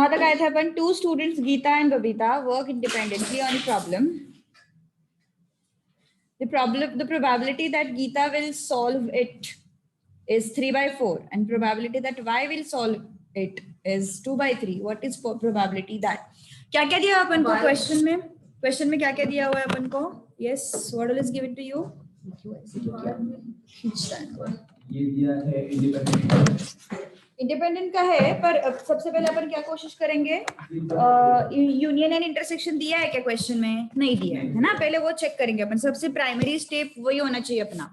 कहाँ तक आए थे अपन? 2 students Geeta and Babita work independently on a problem. The probability that Geeta will solve it is 3/4 and probability that Y will solve it is 2/3. What is probability that? क्या क्या दिया अपन को question में? Question में क्या क्या दिया हुआ है अपन को? Yes, what all is given to you? ये दिया है इंडिपेंडेंट। इंडिपेंडेंट का है, पर सबसे पहले अपन क्या कोशिश करेंगे? यूनियन एंड इंटरसेक्शन दिया है क्या क्वेश्चन में? नहीं दिया है ना? पहले वो चेक करेंगे अपन। सबसे प्राइमरी स्टेप वही होना चाहिए अपना।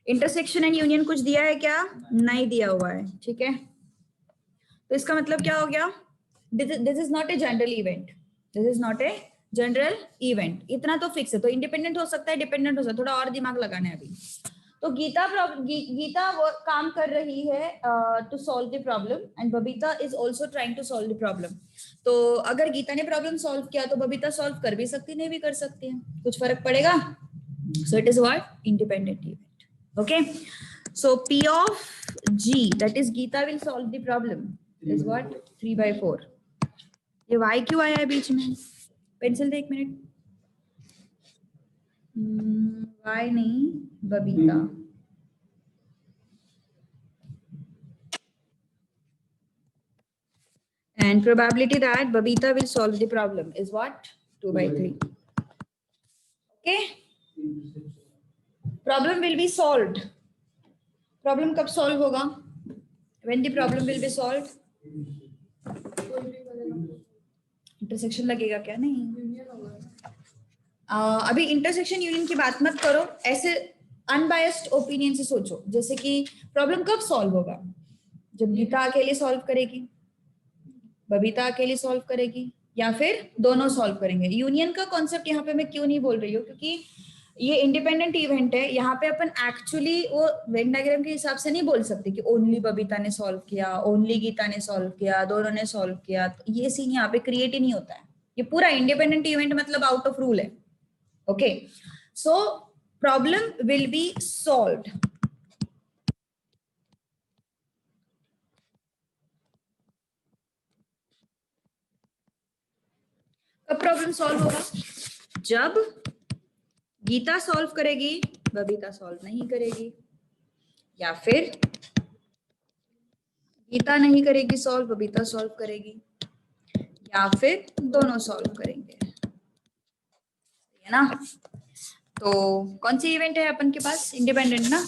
इंटरसेक्शन एंड यूनियन कुछ दिया है क्या? नहीं दिया हुआ है, ठीक है। तो इसका मतलब क्या हो गया? This is not a general event, this is not a general event. इतना तो फिक्स है। तो इंडिपेंडेंट हो सकता है, डिपेंडेंट हो सकता है, थोड़ा और दिमाग लगाना है अभी। तो गीता वो काम कर रही है to solve the problem and Babita is also trying to solve the problem. तो अगर गीता ने प्रॉब्लम सॉल्व किया तो बबीता सॉल्व कर भी सकती, नहीं भी कर सकती है, कुछ फर्क पड़ेगा? So it is what? Independent event. Okay, so P of G, that is Geeta will solve the problem, is what? 3/4. ये Y क्यों आया है बीच में? पेंसिल दे 1 मिनट। Y नहीं, Babita. And probability that Babita will solve the problem is what? 2/3. Okay. Problem will be solved. Problem कब solve होगा? When the problem will be solved? Intersection लगेगा क्या? नहीं। अभी इंटरसेक्शन यूनियन की बात मत करो, ऐसे अनबायस्ड ओपिनियन से सोचो। जैसे कि प्रॉब्लम कब सॉल्व होगा? जब गीता अकेले सॉल्व करेगी, बबीता अकेले सॉल्व करेगी, या फिर दोनों सॉल्व करेंगे। यूनियन का कॉन्सेप्ट यहाँ पे मैं क्यों नहीं बोल रही हूँ, क्योंकि ये इंडिपेंडेंट इवेंट है। यहाँ पे अपन एक्चुअली वो वेन डायग्राम के हिसाब से नहीं बोल सकते कि ओनली बबीता ने सॉल्व किया, ओनली गीता ने सॉल्व किया, दोनों ने सॉल्व किया। तो ये सीन यहाँ पे क्रिएट ही नहीं होता है। ये पूरा इंडिपेंडेंट इवेंट मतलब आउट ऑफ रूल है। Okay, so problem will be solved. कब प्रॉब्लम सॉल्व होगा? जब गीता सॉल्व करेगी, बबीता सॉल्व नहीं करेगी, या फिर गीता नहीं करेगी सॉल्व, बबीता सॉल्व करेगी, या फिर दोनों सॉल्व करेंगे, है ना? तो कौन सी इवेंट है अपन के पास? इंडिपेंडेंट ना।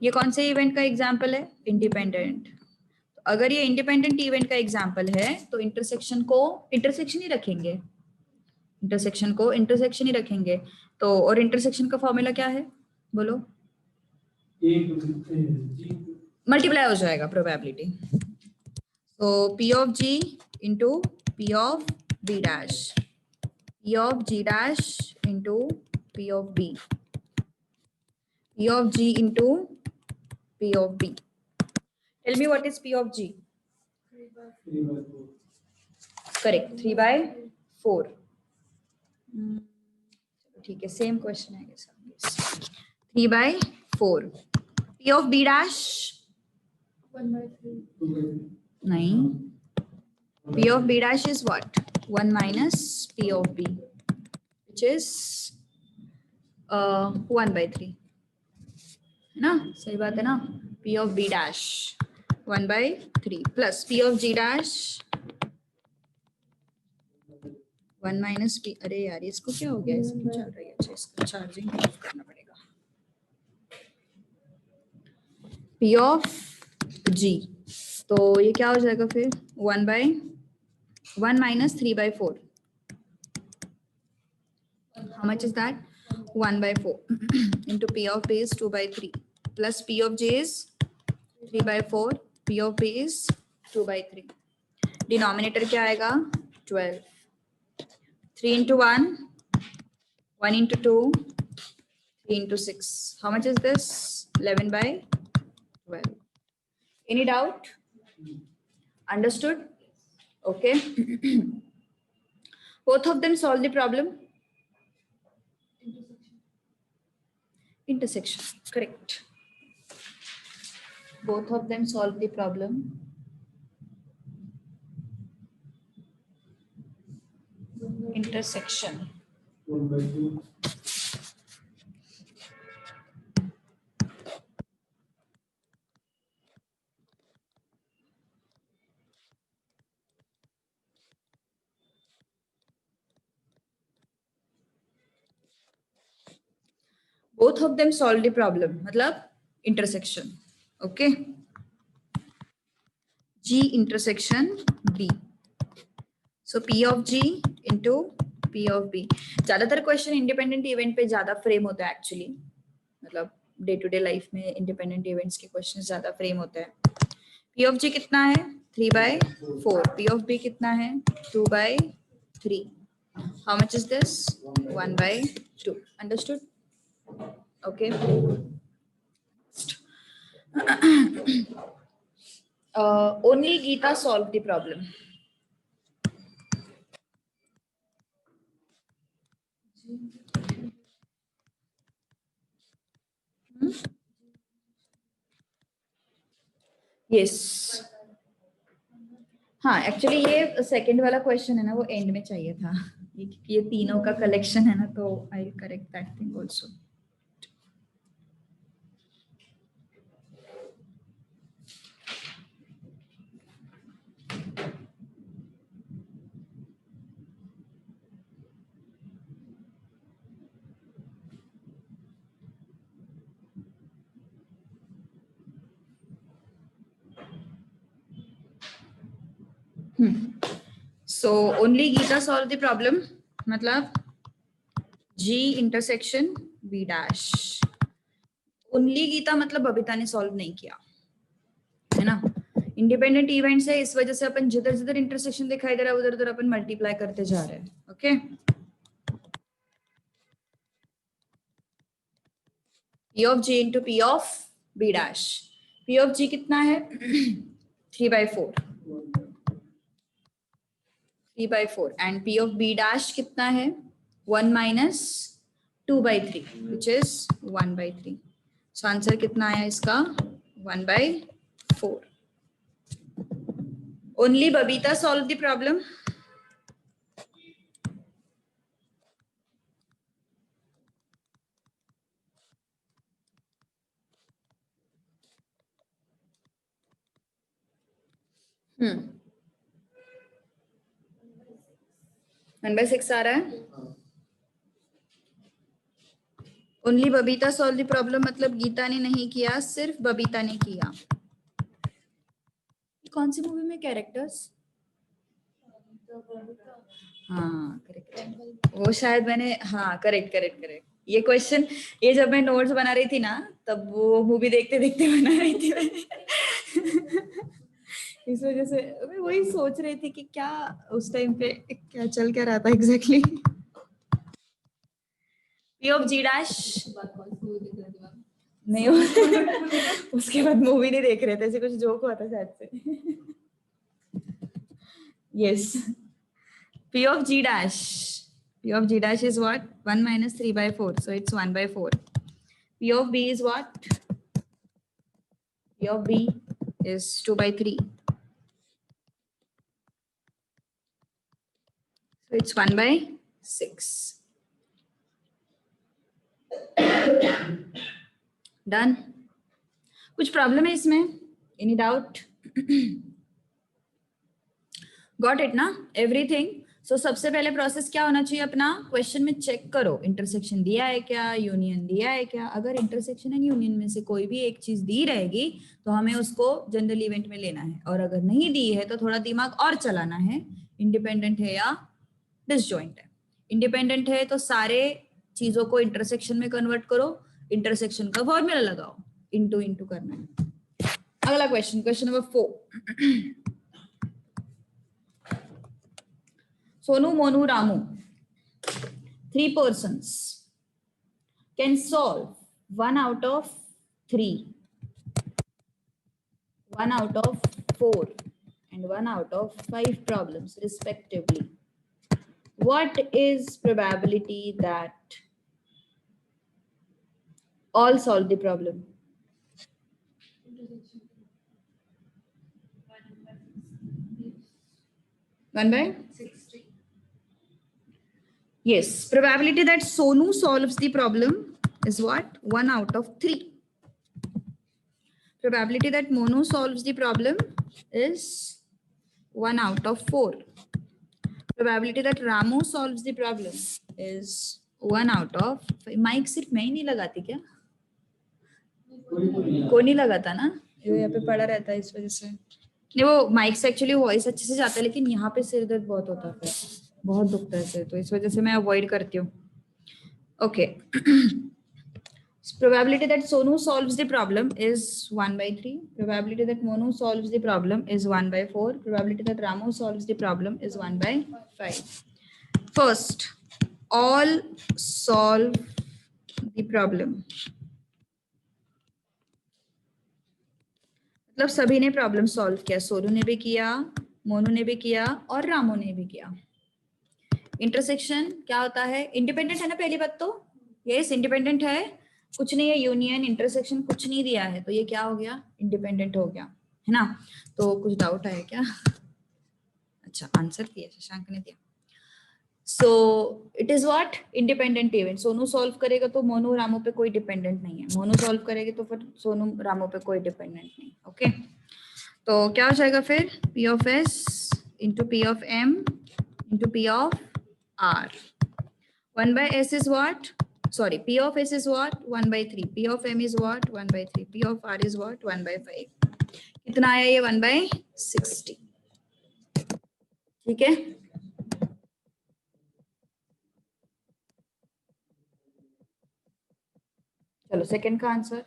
ये कौन से इवेंट का एग्जाम्पल है? इंडिपेंडेंट। तो अगर ये इंडिपेंडेंट इवेंट का एग्जाम्पल है तो इंटरसेक्शन को इंटरसेक्शन ही रखेंगे, इंटरसेक्शन को इंटरसेक्शन ही रखेंगे। तो और इंटरसेक्शन का फॉर्मूला क्या है? बोलो। मल्टीप्लाई हो जाएगा प्रोबेबिलिटी। तो P of G into P of B dash, P of G dash into P of B, P of G into P of B. Tell me what is P of G? 3/4. Correct, 3/4. ठीक है, same question है ये सब। 3/4. P of B dash 1/3. नहीं, P of B dash is what? 1 minus P of B, which is 1/3, है ना? सही बात है ना? P of B dash 1/3 plus P of G dash 1 minus P। अरे यार इसको क्या हो गया? इसको चल रही है। अच्छा, इसको चार्जिंग ऑफ करना पड़ेगा। P of G, तो ये क्या हो जाएगा फिर? 1 minus 3/4. How much is that? 1/4 into P of B is 2/3 plus P of J is 3/4, P of B is 2/3. Denominator क्या आएगा? 12. 3 into 1, 1 into 2, 3 into 6. How much is this? 11/12. Any doubt? Understood? Okay. Both of them solve the problem. Intersection, correct. Both of them solve the problem. intersection. 1/2. Both of them solve the problem. मतलब intersection. Okay. G intersection B. So P of G into P of B. ज्यादातर question independent event पे ज्यादा frame होता है actually. मतलब day to day life में independent events के question ज्यादा फ्रेम होते हैं. P of G कितना है? 3/4. P of B कितना है? 2/3. How much is this? 1/2. Understood? Okay. Only Geeta solved the problem. Yes. हाँ एक्चुअली ये सेकंड वाला क्वेश्चन है ना, वो एंड में चाहिए था. ये तीनों का कलेक्शन है ना, तो आई correct that thing also. So only Geeta solved the problem. मतलब G intersection B dash. Only Geeta मतलब बबीता ने सॉल्व नहीं किया है ना. इंडिपेंडेंट इवेंट्स है, इस वजह से अपन जिधर जिधर इंटरसेक्शन दिखाई दे रहा है उधर उधर अपन मल्टीप्लाई करते जा रहे हैं. Okay. P of G into P of B dash. P of G कितना है? 3/4. 3/4. And P of B dash कितना है? 1 minus 2/3, which is 1/3. So answer कितना आया इसका? 1/4. Only Babita solved the problem. Hmm. 1/6 आ रहा है. Only Babita solved the problem मतलब गीता ने नहीं किया, सिर्फ बबीता ने किया. कौन सी मूवी में कैरेक्टर्स? हाँ करेक्ट. वो शायद मैंने, हाँ करेक्ट करेक्ट करेक्ट. ये क्वेश्चन, ये जब मैं नोट्स बना रही थी ना, तब वो मूवी देखते देखते बना रही थी मैंने. इस वजह से मैं वही सोच रही थी कि क्या उस टाइम पे क्या चल क्या रहा था exactly. P of G dash नहीं उसके बाद मूवी नहीं देख रहे थे, ऐसे कुछ जोक हुआ था शायद से. Yes. P of G dash. P of G dash is what? 1 minus 3/4. So it's 1/4. P of B is what? P of B is 2/3. So it's 1/6. Done. कुछ प्रॉब्लम है इसमें? Any doubt? Got it ना? Everything. So सबसे पहले process क्या होना चाहिए अपना? क्वेश्चन में चेक करो इंटरसेक्शन दिया है क्या, यूनियन दिया है क्या. अगर इंटरसेक्शन एंड यूनियन में से कोई भी एक चीज दी रहेगी तो हमें उसको जनरल इवेंट में लेना है, और अगर नहीं दी है तो थोड़ा दिमाग और चलाना है. इंडिपेंडेंट है या डिसजॉइंट है. इंडिपेंडेंट है तो सारे चीजों को इंटरसेक्शन में कन्वर्ट करो, इंटरसेक्शन का फॉर्मूला लगाओ, इंटू इंटू करना है. अगला question, question number 4. Sonu, Monu, Ramu, 3 persons can solve 1 out of 3, 1 out of 4, and 1 out of 5 problems respectively. What is probability that all solve the problem? One by 60. Yes, probability that Sonu solves the problem is what? 1 out of 3. Probability that Monu solves the problem is 1 out of 4. Probability that Ramu solves the problem is 1 out of 5. Mic सिर्फ मैं ही नहीं लगाती क्या? कोई नहीं लगाता ना, ये यहाँ पे पड़ा रहता है इस वजह से। नहीं, वो माइक से एक्चुअली वॉइस अच्छे से जाता है, लेकिन यहाँ पे सिर दर्द बहुत होता है, बहुत दुखता है सिर, तो इस वजह से मैं अवॉइड करती हूँ। Okay, probability that Sonu solves the problem is 1 by 3. Probability that Monu solves the problem is 1 by 4. Probability that Ramu solves the problem is 1 by 5. First, all solve the problem. मतलब सभी ने problem solve किया, सोनू ने भी किया, मोनू ने भी किया और रामू ने भी किया। इंटरसेक्शन क्या होता है? इंडिपेंडेंट है ना पहली बात तो, यस इंडिपेंडेंट है, कुछ नहीं है, यूनियन इंटरसेक्शन कुछ नहीं दिया है, तो ये क्या हो गया? इंडिपेंडेंट हो गया, है ना? तो कुछ डाउट है क्या? अच्छा, आंसर दिया, शशांक ने दिया। So it is what? Independent event. Sonu solve करेगा तो मोनू रामू पे कोई डिपेंडेंट नहीं है, मोनू सॉल्व करेगी तो फिर सोनू रामू पे कोई डिपेंडेंट नहीं। ओके, तो क्या हो जाएगा फिर? P of S into P of M into P of R. 1 by S is what? Sorry, P of S is what? 1 by 3. P of M is what? 1 by 3. P of R is what? 1 by 5. कितना आया ये? 1 by 60. ठीक है, चलो second का answer.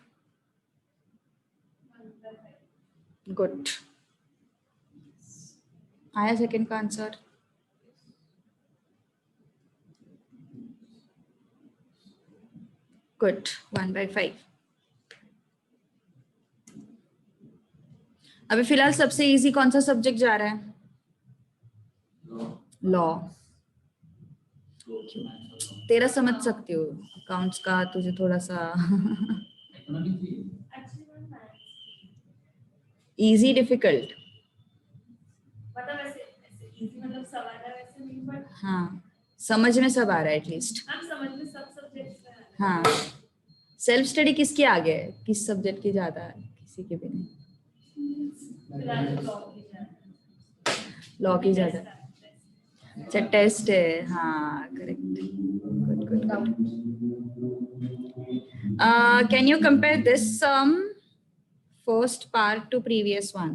Good, आया second का answer. Good, 1 by 5। अभी फिलहाल सबसे इजी कौन सा सब्जेक्ट जा रहा है? लॉ। तेरा समझ सकती हो, अकाउंट्स का तुझे थोड़ा सा इजी डिफिकल्ट। हाँ, समझ में सब आ रहा है एटलीस्ट। हाँ, सेल्फ स्टडी किसके आगे है? किस सब्जेक्ट की ज्यादा है? किसी के भी नहीं, लॉ की ज्यादा। अच्छा, टेस्ट है, हाँ correct, good good good. Can you compare this some first part to previous one?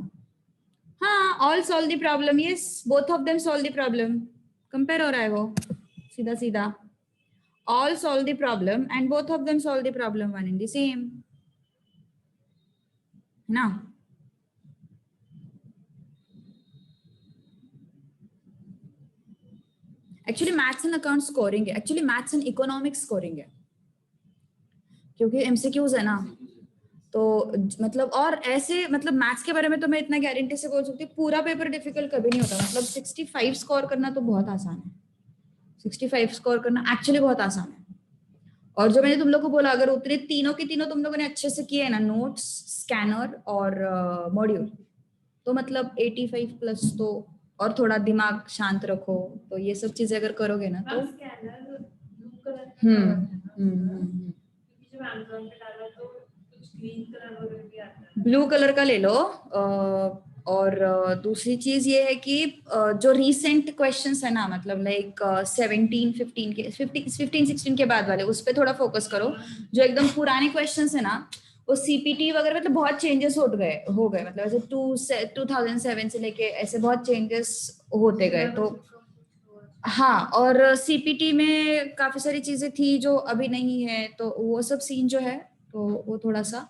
हाँ, all solve the problem, yes both of them solve the problem, compare हो रहा है वो सीधा सीधा। all solve the problem and both of them solve the problem one and the same, है ना? Actually maths and account scoring है, actually maths and economics scoring है, क्योंकि एमसीक्यूज है ना, तो मतलब और ऐसे मतलब मैथ्स के बारे में तो मैं इतना गारंटी से बोल सकती हूँ, पूरा पेपर डिफिकल्ट कभी नहीं होता। मतलब 65 स्कोर करना तो बहुत आसान है, 65 स्कोर करना एक्चुअली बहुत आसान है। और जो मैंने तुम लोग को बोला, अगर उतरे तीनों के तीनों तुम लोगों ने अच्छे से किए ना, नोट्स, स्कैनर और मॉड्यूल, तो मतलब 85 प्लस तो, और थोड़ा दिमाग शांत रखो, तो ये सब चीजें अगर करोगे ना तो ब्लू कलर का ले लो। और दूसरी चीज ये है कि जो रीसेंट क्वेश्चंस है ना, मतलब लाइक 15 16 के बाद वाले, उस पर थोड़ा फोकस करो। जो एकदम पुराने क्वेश्चंस है ना, वो सीपीटी वगैरह मतलब बहुत चेंजेस हो गए, मतलब ऐसे 2007 से लेके ऐसे बहुत चेंजेस होते गए। तो हाँ, और सीपीटी में काफी सारी चीजें थी जो अभी नहीं है, तो वो सब सीन जो है तो वो थोड़ा सा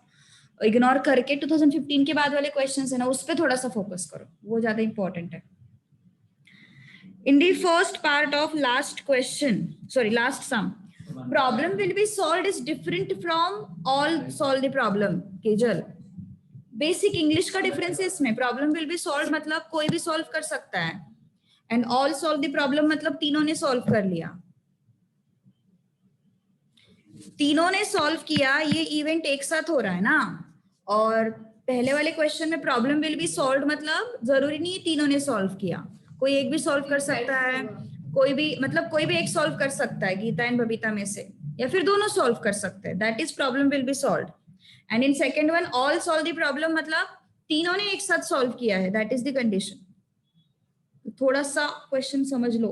इग्नोर करके 2015 के बाद वाले क्वेश्चंस है ना, उस पर थोड़ा सा फोकस करो, वो ज्यादा इंपॉर्टेंट है। In the first part of last sum, problem will be solved is different from all solve the problem. Kejal, basic English का डिफरेंस है इसमें। प्रॉब्लम विल बी सॉल्व मतलब कोई भी सॉल्व कर सकता है, and all solve the problem मतलब तीनों ने सॉल्व कर लिया, तीनों ने सॉल्व किया, ये इवेंट एक साथ हो रहा है ना। और पहले वाले क्वेश्चन में प्रॉब्लम विल बी सॉल्व मतलब जरूरी नहीं है तीनों ने सॉल्व किया, कोई एक भी सॉल्व कर सकता है, कोई भी मतलब कोई भी एक सॉल्व कर सकता है गीता एंड बबीता में से, या फिर दोनों सॉल्व कर सकते हैं, that is problem will be solved. And in second one all solve the problem, मतलब तीनों ने एक साथ सॉल्व किया है, दैट इज द कंडीशन। थोड़ा सा क्वेश्चन समझ लो।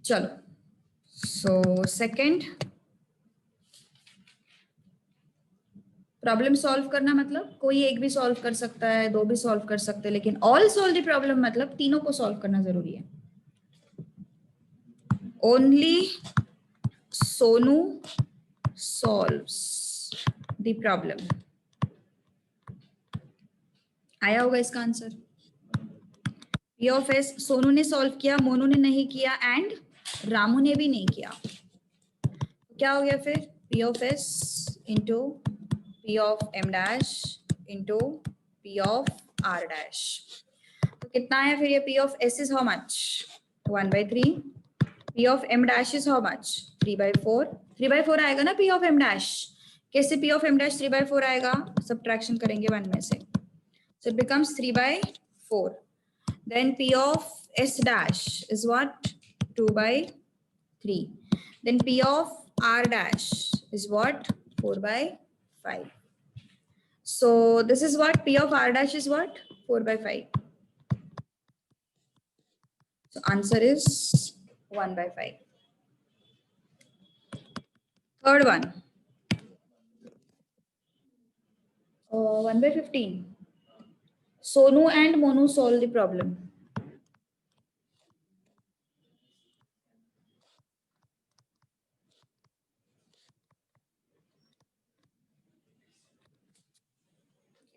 चलो, सो सेकेंड प्रॉब्लम सॉल्व करना मतलब कोई एक भी सॉल्व कर सकता है, दो भी सॉल्व कर सकते हैं, लेकिन ऑल सॉल्व द प्रॉब्लम मतलब तीनों को सॉल्व करना जरूरी है। Only Sonu solves the problem. आया होगा इसका answer. P of S Sonu ने सॉल्व किया, मोनू ने नहीं किया, एंड रामू ने भी नहीं किया। क्या हो गया फिर? P of S into P of M dash into P of R dash. तो कितना है फिर ये? P of S is how much? 1/3। P of M dash is how much? 3/4। 3/4 आएगा ना पी ऑफ एम डैश। कैसे पी ऑफ एम डैश 3/4 आएगा? Subtraction करेंगे 1 में से, so it becomes 3/4. Then P of S dash is what? 2/3. Then P of R dash is what? 4/5. So this is what? P of R dash is what? 4/5. So answer is 1/5. Third one. 1/15. Sonu and Monu solve the problem.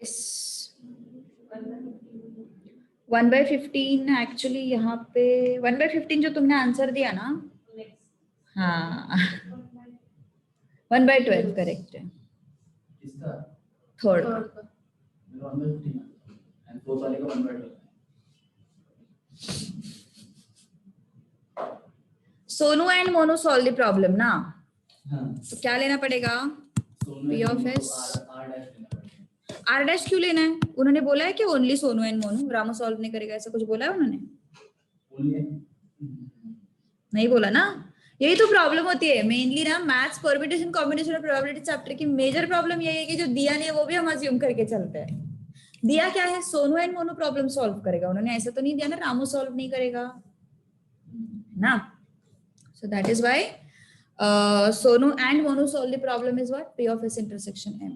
Yes. 1/15 actually यहाँ पे 1/15 जो तुमने answer दिया ना, हाँ 1/12 correct है। किसका? Third. मेरा 1/15 एंड फोर्थ वाले का 1/12। Sonu and Monu solve the problem ना, हाँ, तो क्या लेना पड़ेगा? P of S R dash लेना पड़ेगा। आर डैश क्यों लेना है? उन्होंने बोला है कि only Sonu and Monu, Ramu solve नहीं करेगा, ऐसा कुछ बोला है उन्होंने? नहीं बोला ना। यही तो प्रॉब्लम होती है मेनली ना, मैथ्स परम्यूटेशन कॉम्बिनेशन और प्रोबेबिलिटी चैप्टर की मेजर प्रॉब्लम यही है कि जो दिया नहीं है वो भी हम अज्यूम करके चलते हैं। दिया क्या है? Sonu and Monu problem solve करेगा, उन्होंने ऐसा तो नहीं दिया ना रामू सॉल्व नहीं करेगा ना। So that is why Sonu and Monu solve the problem is what? P of S intersection M.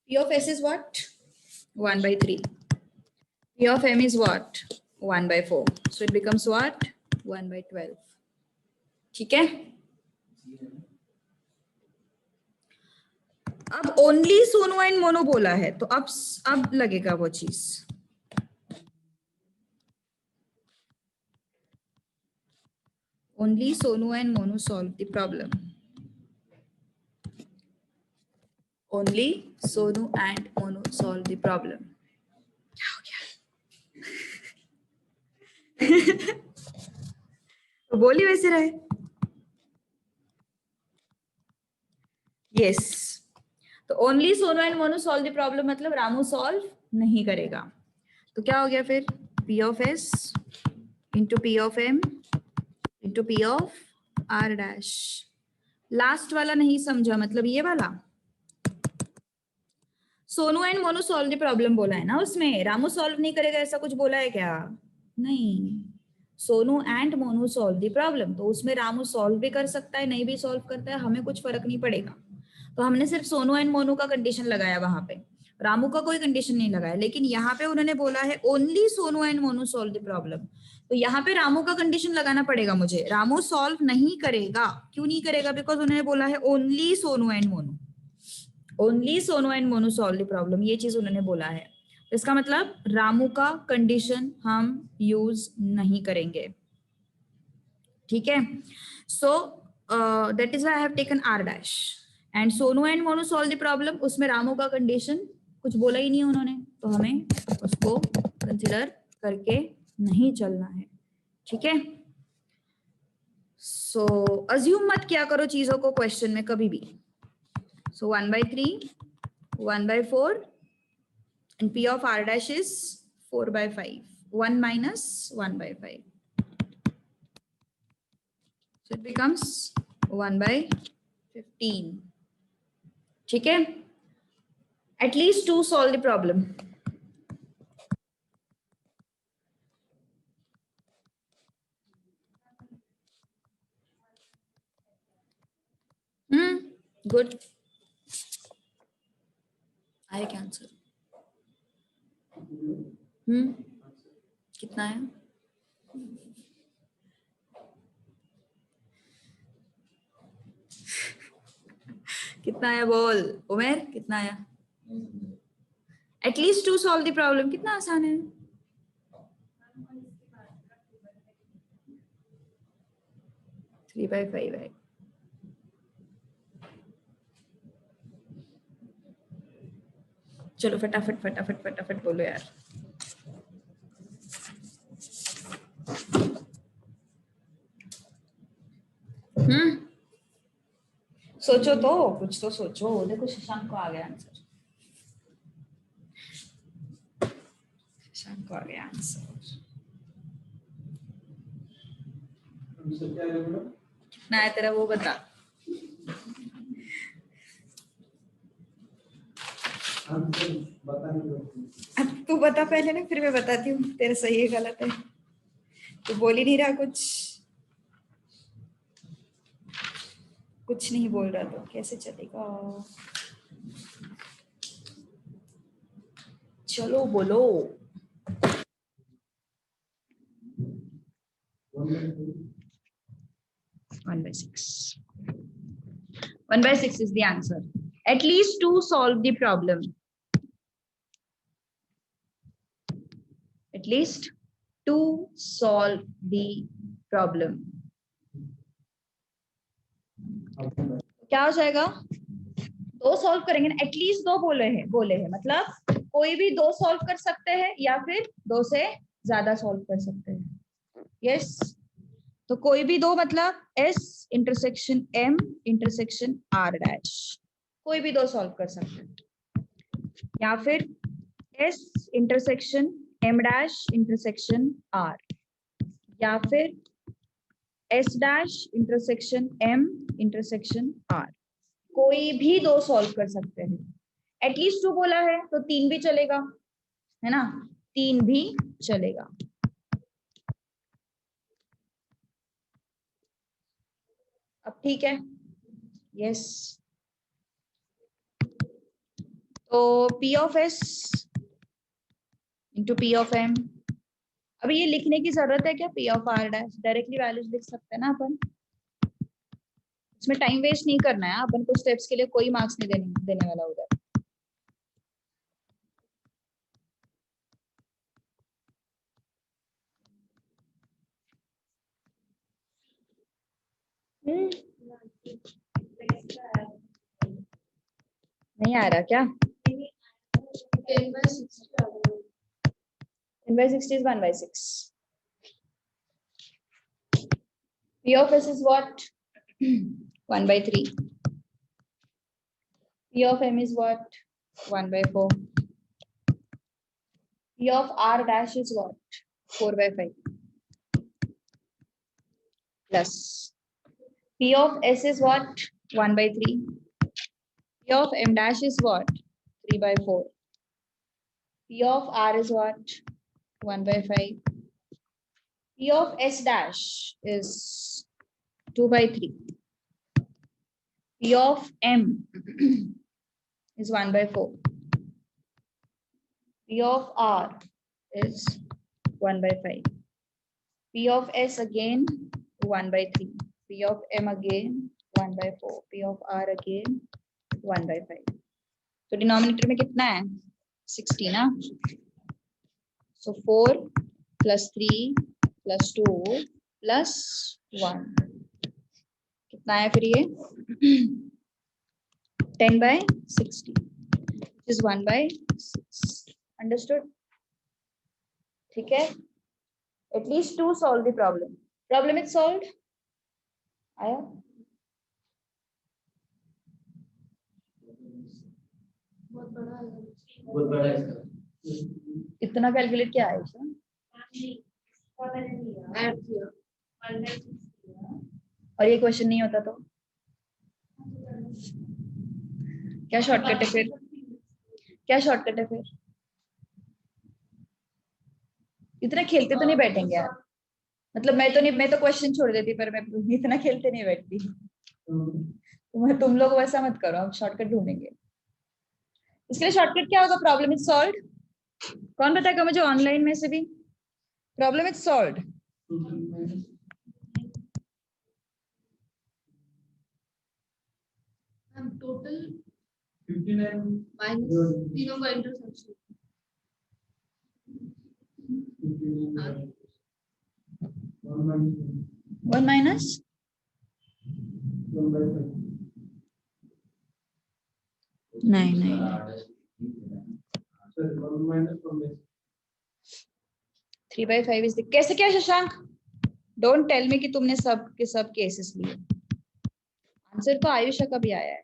P of S is what? 1/3. P of M is what? 1/4. So it becomes what? 1/12. ठीक है? अब only Sonu and Monu बोला है तो अब लगेगा वो चीज। Only Sonu and Monu solve the problem. Only Sonu and Monu solve the problem. क्या हो गया? तो बोली वैसे रहे। यस, तो only Sonu and Monu solve the problem मतलब रामू सॉल्व नहीं करेगा। तो क्या हो गया फिर? P of S into P of M into P of R dash. Last वाला नहीं समझा, मतलब ये वाला Sonu and Monu solve the problem बोला है ना, उसमें रामू सॉल्व नहीं करेगा ऐसा कुछ बोला है क्या? नहीं, Sonu and Monu solve the problem, तो उसमें रामू सॉल्व भी कर सकता है, नहीं भी सॉल्व करता है, हमें कुछ फर्क नहीं पड़ेगा। तो हमने सिर्फ सोनू एंड मोनू का कंडीशन लगाया वहां पे, रामू का कोई कंडीशन नहीं लगाया। लेकिन यहाँ पे उन्होंने बोला है only Sonu and Monu solve the problem, तो यहाँ पे रामू का कंडीशन लगाना पड़ेगा मुझे। रामू सॉल्व नहीं करेगा, क्यों नहीं करेगा? बिकॉज उन्होंने बोला है only Sonu and Monu, only Sonu and Monu solve the problem, ये चीज उन्होंने बोला है। इसका मतलब रामू का कंडीशन हम यूज नहीं करेंगे, ठीक है? So that is why I have taken R dash. And Sonu and Monu solve the problem, उसमें रामू का कंडीशन कुछ बोला ही नहीं उन्होंने, तो हमें उसको कंसिडर करके नहीं चलना है, ठीक है? सो अज्यूम मत क्या करो चीजों को क्वेश्चन में कभी भी. So 1/3, 1/4, and P of R dash is 4/5. 1 minus 1/5. So it becomes 1/15. ठीक है? At least 2 solve the problem. Good. आया क्या आंसर? कितना है? कितना है बोल उमेर, कितना आया? At least 2 solve the problem. कितना आसान है. थ्री बाई फाइव है. चलो फटाफट फटाफट फटाफट बोलो यार. सोचो तो, कुछ तो सोचो. देखो शशांक को आ गया आंसर. शशांक को आ गया आंसर. कितना है तेरा वो बता. अब तू बता पहले ना, फिर मैं बताती हूँ तेरा सही है गलत है. तू बोल ही नहीं रहा कुछ नहीं बोल रहा तो कैसे चलेगा. चलो बोलो. 1/6. 1/6 is the answer. At least 2 solve the problem. At least 2 solve the problem. क्या हो जाएगा? 2 सॉल्व करेंगे ना. एटलीस्ट 2 बोले हैं मतलब कोई भी 2 सॉल्व कर सकते हैं या फिर 2 से ज्यादा सॉल्व कर सकते हैं. यस. तो कोई भी 2 मतलब S intersection M intersection R dash, कोई भी 2 सॉल्व कर सकते हैं. या फिर S intersection M dash intersection R, या फिर S dash intersection M intersection R. कोई भी 2 सॉल्व कर सकते हैं. एटलीस्ट 2 बोला है तो 3 भी चलेगा, है ना. 3 भी चलेगा. अब ठीक है. यस. तो P of S into P of M. अभी ये लिखने की जरूरत है क्या? P of R dash directly values लिख सकते हैं ना अपन. इसमें टाइम वेस्ट नहीं करना है अपन को. स्टेप्स के लिए कोई मार्क्स नहीं देने वाला उधर. नहीं आ रहा क्या? 10/60 is 1/6. P of S is what? 1/3. P of M is what? 1/4. P of R dash is what? 4/5. Plus P of S is what? 1/3. P of M dash is what? 3/4. P of R is what? 1/5. P of S dash is 2/3. P of M is 1/4. P of R is 1/5. P of S again 1/3. P of M again 1/4. P of R again 1/5. तो denominator में कितना है? 60 ना. So 4 plus 3 plus 2 plus 1. कितना है फिर ये? 10/60, which is 1/6. Understood? ठीक है. At least 2 solve the problem. Problem is solved. आया? बहुत बड़ा है इसका। इतना कैलकुलेट क्या है इसका? और ये क्वेश्चन नहीं होता तो क्या शॉर्टकट है फिर? क्या शॉर्टकट है फिर? इतना खेलते तो नहीं बैठेंगे यार, मतलब मैं तो नहीं, मैं तो क्वेश्चन छोड़ देती, पर मैं इतना खेलते नहीं बैठती। तुम लोग वैसा मत करो, हम शॉर्टकट ढूंढेंगे। इसके लिए शॉर्टकट क्या होगा? Problem is solved. कौन बताएगा मुझे ऑनलाइन में से भी? Problem is solved. Total 59 minus तीनों का इंटरसेक्शन 1 माइनस नहीं नहीं 3/5 इज कैसे? क्या शशांक? डोंट टेल मी कि तुमने सब के सब केसेस लिए। आंसर तो आयुषा का भी आया है।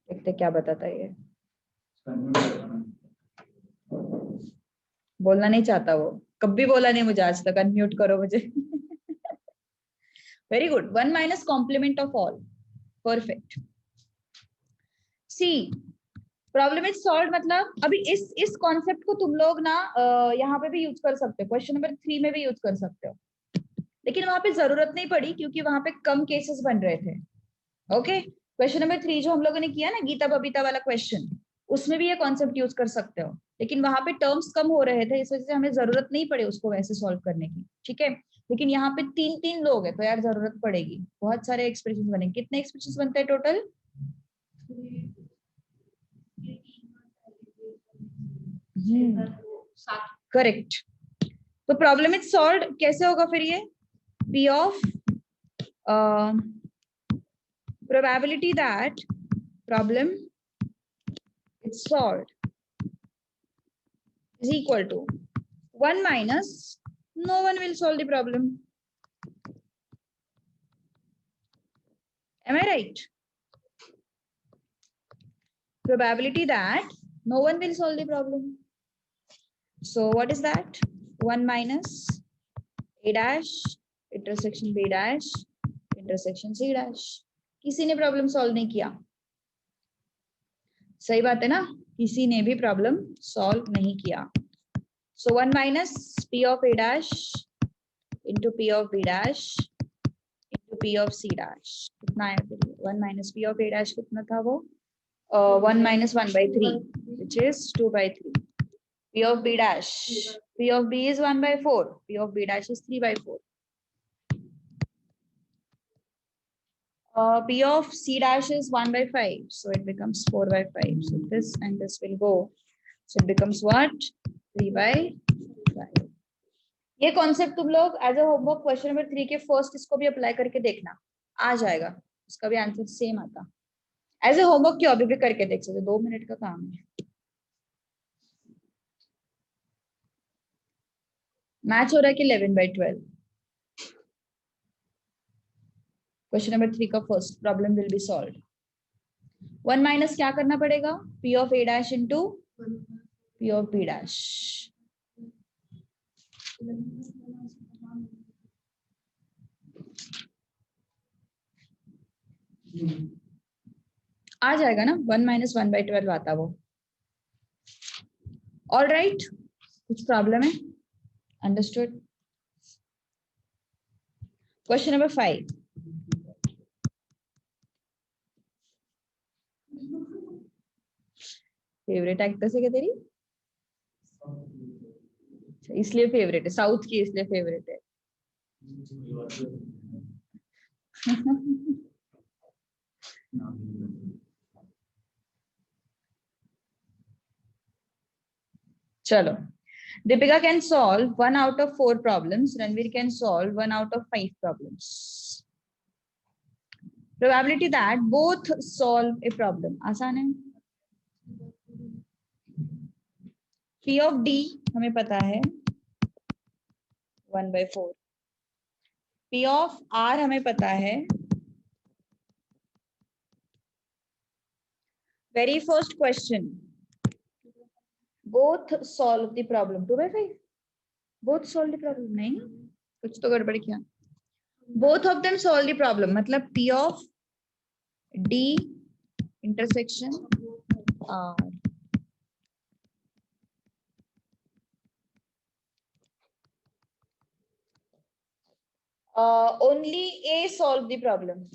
देखते क्या बताता है ये। बोलना नहीं चाहता वो, कभी बोला नहीं मुझे आज तक अनम्यूट करो मुझे। Very good. 1 minus complement of all. Perfect. See problem is solve मतलब अभी इस कॉन्सेप्ट को तुम लोग ना यहाँ पे भी यूज कर सकते हो, क्वेश्चन नंबर 3 में भी यूज कर सकते हो, लेकिन वहां पे जरूरत नहीं पड़ी क्योंकि वहां पे कम केसेस बन रहे थे। ओके, क्वेश्चन नंबर 3 जो हम लोगों ने किया ना गीता बबीता वाला क्वेश्चन, उसमें भी ये कॉन्सेप्ट यूज कर सकते हो, लेकिन वहां पे टर्म्स कम हो रहे थे, इस वजह से हमें जरूरत नहीं पड़ी उसको वैसे सॉल्व करने की। ठीक है, लेकिन यहाँ पे 3 लोग हैं तो यार जरूरत पड़ेगी, बहुत सारे एक्सप्रेशन बनेंगे। कितने एक्सप्रेशन बनते हैं टोटल? करेक्ट। तो प्रॉब्लम इज सॉल्व्ड कैसे होगा फिर ये? P of probability that problem is solved is equal to 1 minus no one will solve the problem. Am I right? Probability that no one will solve the problem. So what is that? 1 minus a dash intersection b dash intersection c dash. किसी ने problem solve नहीं किया, सही बात है ना? किसी ने भी प्रॉब्लम सॉल्व नहीं किया। सो 1 minus p of a dash into p of b dash into p of c dash कितना है फिर? 1 minus p of a dash कितना था वो? 1 minus 1/3 which is 2/3. p of b dash, p of b is 1/4, p of b dash is 3/4. P of c dash is 1/5, so it becomes 4/5. So this and this will go, so it becomes what? 3/5. ये concept तुम लोग as a homework question number 3 के first इसको भी apply करके देखना, आ जाएगा, उसका भी आंसर सेम आता। एज ए होमवर्क क्यों, अभी भी करके देख सकते, 2 मिनट का काम है। मैच हो रहा है कि 11/12? क्वेश्चन नंबर 3 का first problem will be solved. 1 minus क्या करना पड़ेगा? p of a dash into p of b dash। आ जाएगा ना, 1 minus 1/12 आता वो। ऑल राइट, कुछ प्रॉब्लम है? Understood. Question number 5। Favourite actress है क्या तेरी? इसलिए फेवरेट है, साउथ की इसलिए फेवरेट है। चलो, Deepika can solve 1 out of 4 problems. Ranveer can solve 1 out of 5 problems. Probability that both solve a problem. आसान है। P of D हमें पता है 1/4। P of R हमें पता है। Very first question. Both solve the problem. 2/5. Both solve the problem. नहीं, कुछ तो गड़बड़ किया। Both of them solve the problem. मतलब P of D intersection R. Only A solve the problem.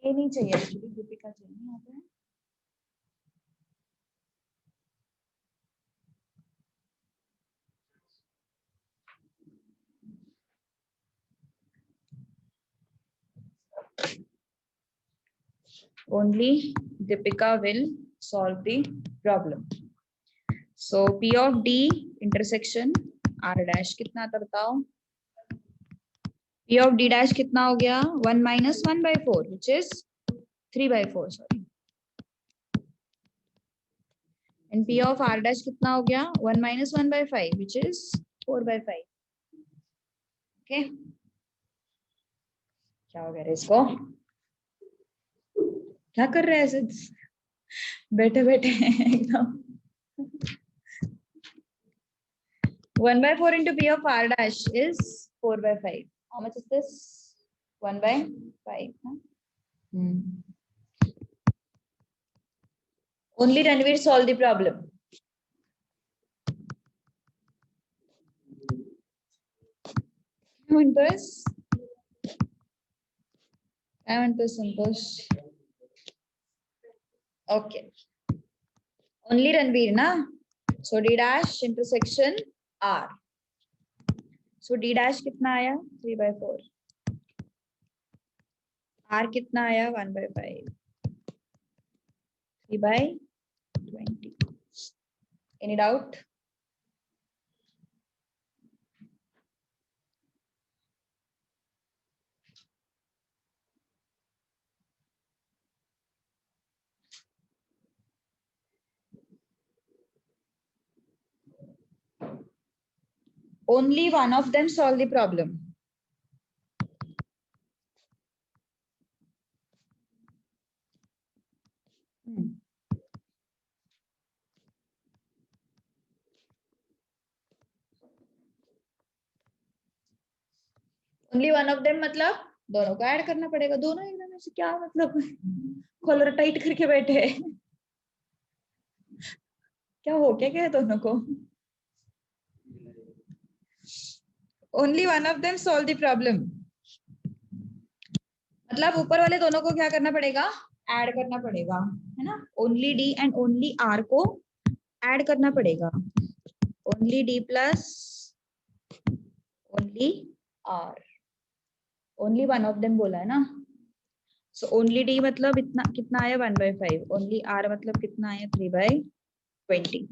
ये नहीं चाहिए एक्चुअली, दीपिका चाहिए यहाँ पे। Only Deepika will solve the problem. So P of D intersection R dash कितना था बताओ? P of D dash कितना हो गया? 1 minus 1/4, which is 3/4. Sorry. And P of R dash कितना हो गया? 1 minus 1/5, which is 4/5. Okay. क्या हो गया रे इसको? क्या कर रहे हैं ऐसे बैठे बैठे एकदम? 1/4 into P of R dash is 4/5. How much is this? 1/5. Huh? Only Ranveer solve the problem. Santosh. Okay. Only Ranveer, na? So D dash intersection R. So D dash कितना आया? 3/4. R कितना आया? 1/5. 3/20. Any doubt? Only one of them solve the problem. Only one of them मतलब दोनों को add करना पड़ेगा। दोनों एकदम से क्या मतलब कॉलर टाइट करके बैठे हैं। क्या हो क्या है दोनों को? Only one of them solve the problem. मतलब ऊपर वाले दोनों को क्या करना पड़ेगा? ऐड करना पड़ेगा, है ना? Only D and only R को ऐड करना पड़ेगा। Only D plus only R. Only one of them बोला है ना? So only D मतलब इतना कितना आया? 1/5. Only R मतलब कितना आया? 3/20.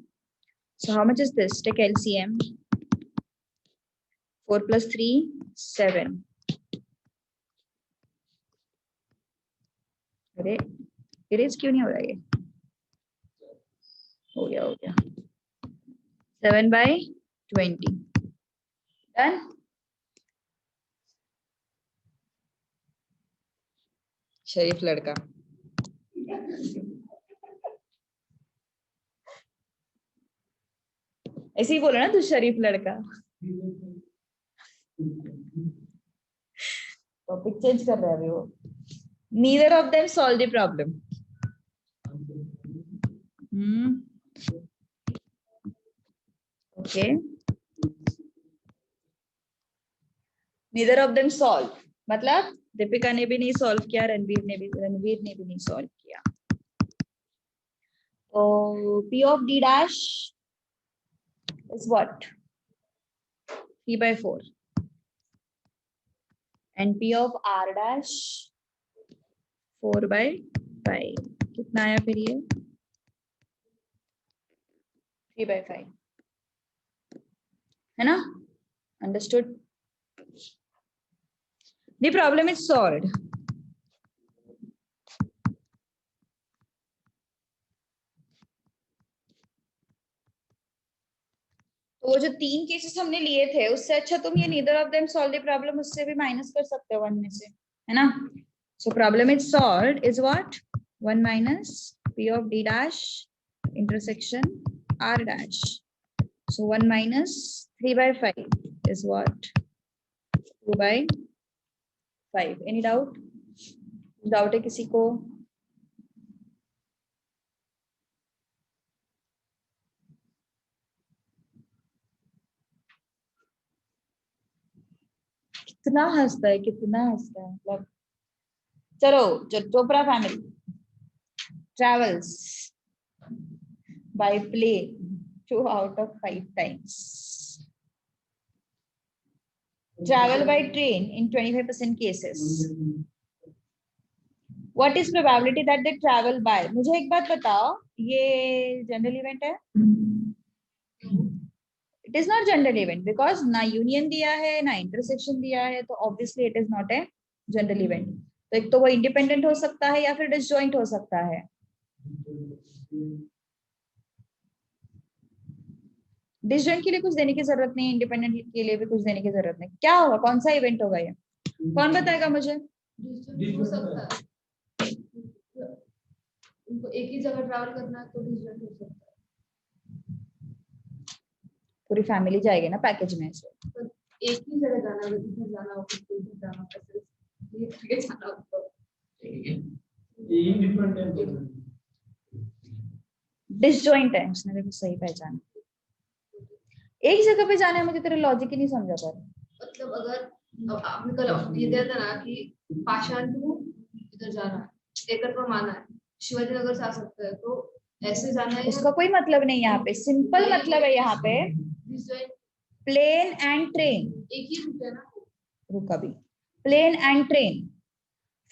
So how much is this? Take LCM. 4 plus 3, 7. अरे इरेज क्यों नहीं हो रहा ये? हो गया 7/20. Done. शरीफ लड़का। ऐसे ही बोला ना तू, शरीफ लड़का। टॉपिक चेंज कर रहा है अभी वो। Neither of them solve the problem. Okay. Neither of them solve. मतलब दीपिका ने भी नहीं सॉल्व किया, रणवीर ने भी नहीं सॉल्व किया। तो P of D dash is what? 3/4. And P of R dash 4/5. कितना आया फिर ये? 3/5. है ना? Understood? The problem is solved. जो 3 केसेस हमने लिए थे उससे अच्छा तुम ये neither of them solve the problem उससे भी माइनस कर सकते हो 1 में से, है ना। So problem is solved is what 1 minus p of d dash intersection r dash. So 1 minus 3 by 5 is what 2 by 5. Any doubt? Doubt है किसी को? कितना हंसता है मतलब चलो Chopra family travels by plane 2 out of 5 times, travel by train in 25% cases. What is probability that they travel by? मुझे एक बात बताओ, ये जनरल इवेंट है? It is not general event because ना यूनियन दिया है ना इंटरसेक्शन दिया है, तो obviously it is not a general event. तो एक तो वो इंडिपेंडेंट हो सकता है या फिर डिसजॉइंट हो सकता है. डिसजॉइंट के लिए कुछ देने की जरूरत नहीं, इंडिपेंडेंट के लिए भी कुछ देने की जरूरत नहीं. क्या होगा, कौन सा इवेंट होगा ये, कौन बताएगा मुझे? हो सकता है उनको एक ही जगह ट्रैवल करना है तो डिस्टेंस हो सकता है. पूरी फैमिली जाएगी ना पैकेज में से. तो एक ही जगह जाना है, इधर जाना हो फिर उधर जाना ऐसे ये करके जाना हो तो ये इंडिपेंडेंट डिसजॉइंट है. उसने देखो सही पहचाना. एक जगह पे जाना है, मुझे तेरा लॉजिक ही नहीं समझा पा रहा. मतलब अगर अब आपने कल ये दिया था ना कि पाषाण टू इधर जाना है, एकत्र माना है, शिवाजी नगर से आ सकता है तो ऐसे जाना है. उसका कोई मतलब नहीं यहाँ पे, सिंपल मतलब है यहाँ पे डिस्जॉइंट प्लेन एंड ट्रेन. एक ही रूट है ना. रुका भी. प्लेन एंड ट्रेन,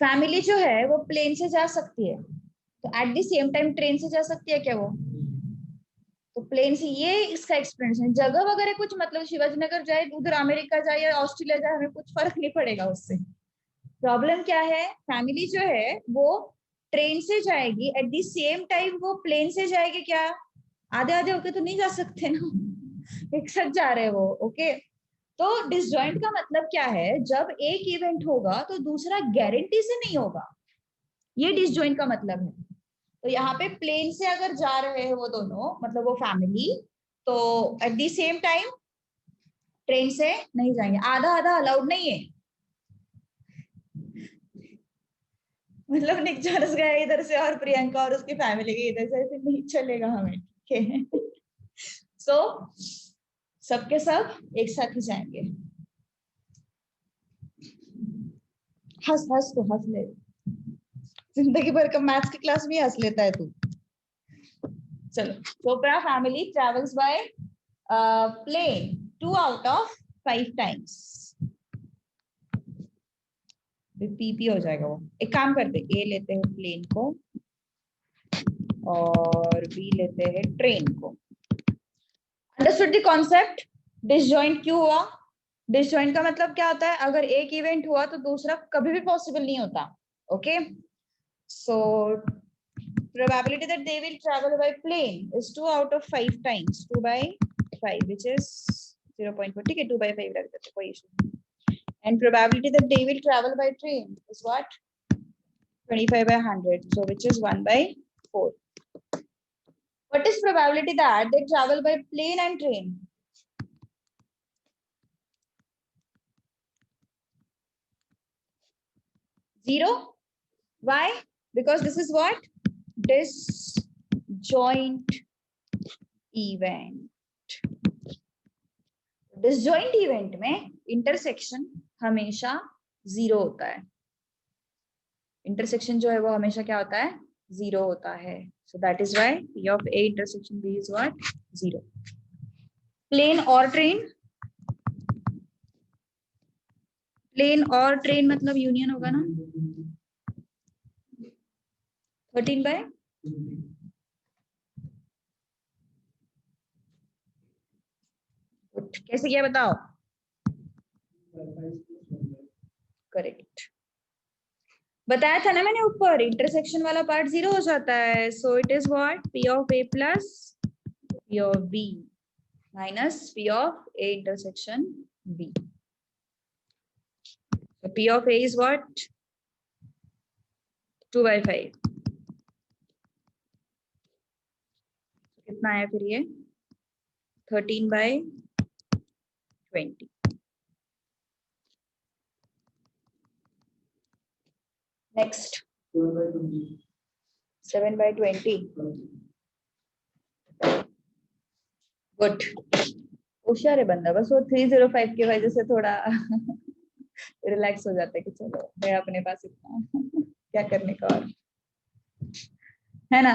फैमिली जो है वो प्लेन से जा सकती है, तो at the same time train से जा सकती है क्या वो? तो प्लेन से, ये इसका एक्सप्लेनेशन. जगह वगैरह कुछ मतलब शिवाजी नगर जाए, उधर अमेरिका जाए या ऑस्ट्रेलिया जाए, हमें कुछ फर्क नहीं पड़ेगा उससे. प्रॉब्लम क्या है, फैमिली जो है वो ट्रेन से जाएगी, एट द सेम टाइम वो प्लेन से जाएगी क्या? आधे आधे होके तो नहीं जा सकते ना, एक साथ जा रहे हैं वो. ओके. तो डिसजॉइंट का मतलब क्या है, जब एक इवेंट होगा तो दूसरा गारंटी से नहीं होगा, ये डिसजॉइंट का मतलब है. तो यहाँ पे प्लेन से अगर जा रहे हैं वो दोनों, मतलब वो फैमिली, तो at the same time train से नहीं जाएंगे. आधा आधा अलाउड नहीं है. मतलब निक जोनस गया इधर से और प्रियंका और उसकी फैमिली गई इधर से, ऐसे नहीं चलेगा हमें. ठीक है. सो सबके सब एक साथ ही जाएंगे. हंस हंस तो हंस ले, जिंदगी भर का मैथ्स की क्लास में हंस लेता है तू. चलो. Chopra family travels by plane 2 out of 5 times. P P हो जाएगा वो. एक काम करते, ए लेते हैं प्लेन को और बी लेते हैं ट्रेन को. Understood the concept. डिसजॉइंट क्यों हुआ? डिसजॉइंट का मतलब क्या होता है, अगर एक इवेंट हुआ तो दूसरा कभी भी पॉसिबल नहीं होता. Okay. So probability that they will travel by plane is 2 out of 5 times. 2 by 5 which is 0.4. ठीक है, 2 by 5 रख देते, कोई इशू नहीं. And probability that they will travel by train is what? 25 by 100. So which is 1 by 4. What is probability that they travel by plane and train? 0. Why? Because this is what? Disjoint event. Disjoint event में intersection हमेशा 0 होता है. Intersection जो है वो हमेशा क्या होता है? 0 होता है. So that is why P of A intersection B is what? 0. Plane और ट्रेन, प्लेन और ट्रेन मतलब यूनियन होगा ना. 13 by कैसे किया बताओ. करेक्ट. बताया था ना मैंने ऊपर, इंटरसेक्शन वाला पार्ट 0 हो जाता है. So it is what? P of A plus P of B. minus P of A intersection B. So P of A is what? 2/5. कितना आया फिर ये? 13/20. Next. 7/20. गुड. होशियार है बंदा, बस वो 305 की वजह से थोड़ा रिलैक्स हो जाता है कि चलो मैं अपने पास इतना क्या करने का, और है ना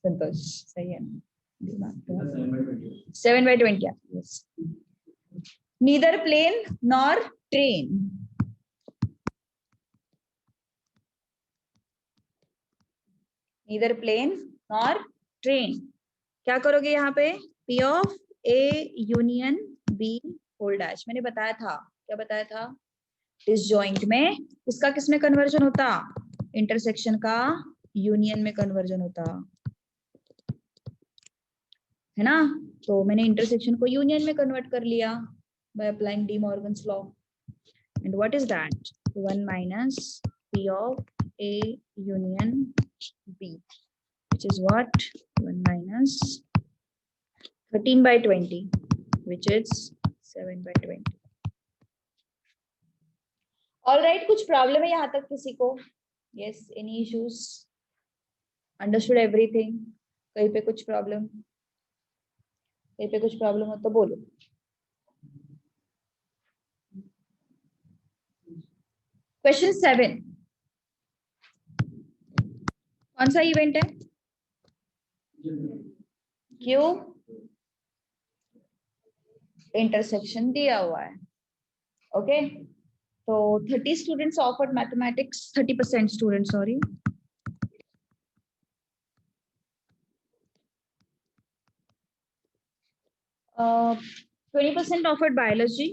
संतोष? सही है ना? 7/20. Yes. Neither plane nor train. Neither plane nor train. क्या करोगे यहाँ पे? P of A union B whole dash. मैंने बताया था, क्या बताया था? डिसजॉइंट में इसका किसमें कन्वर्जन होता? इंटरसेक्शन का यूनियन में कन्वर्जन होता है ना. तो मैंने इंटरसेक्शन को यूनियन में कन्वर्ट कर लिया by applying D Morgan's law. And what is that? 1 minus P of A union B, which is what? 1 minus 13/20, which is 7/20. All right, कुछ प्रॉब्लम है यहाँ तक किसी को? Yes, any issues? Understood everything? कहीं पे कुछ प्रॉब्लम? कहीं पे कुछ प्रॉब्लम हो तो बोलो. क्वेश्चन 7. कौन सा इवेंट है? क्यों? इंटरसेक्शन दिया हुआ है. ओके. तो 30 students offered mathematics, 30% students, sorry. Uh, 20% offered biology.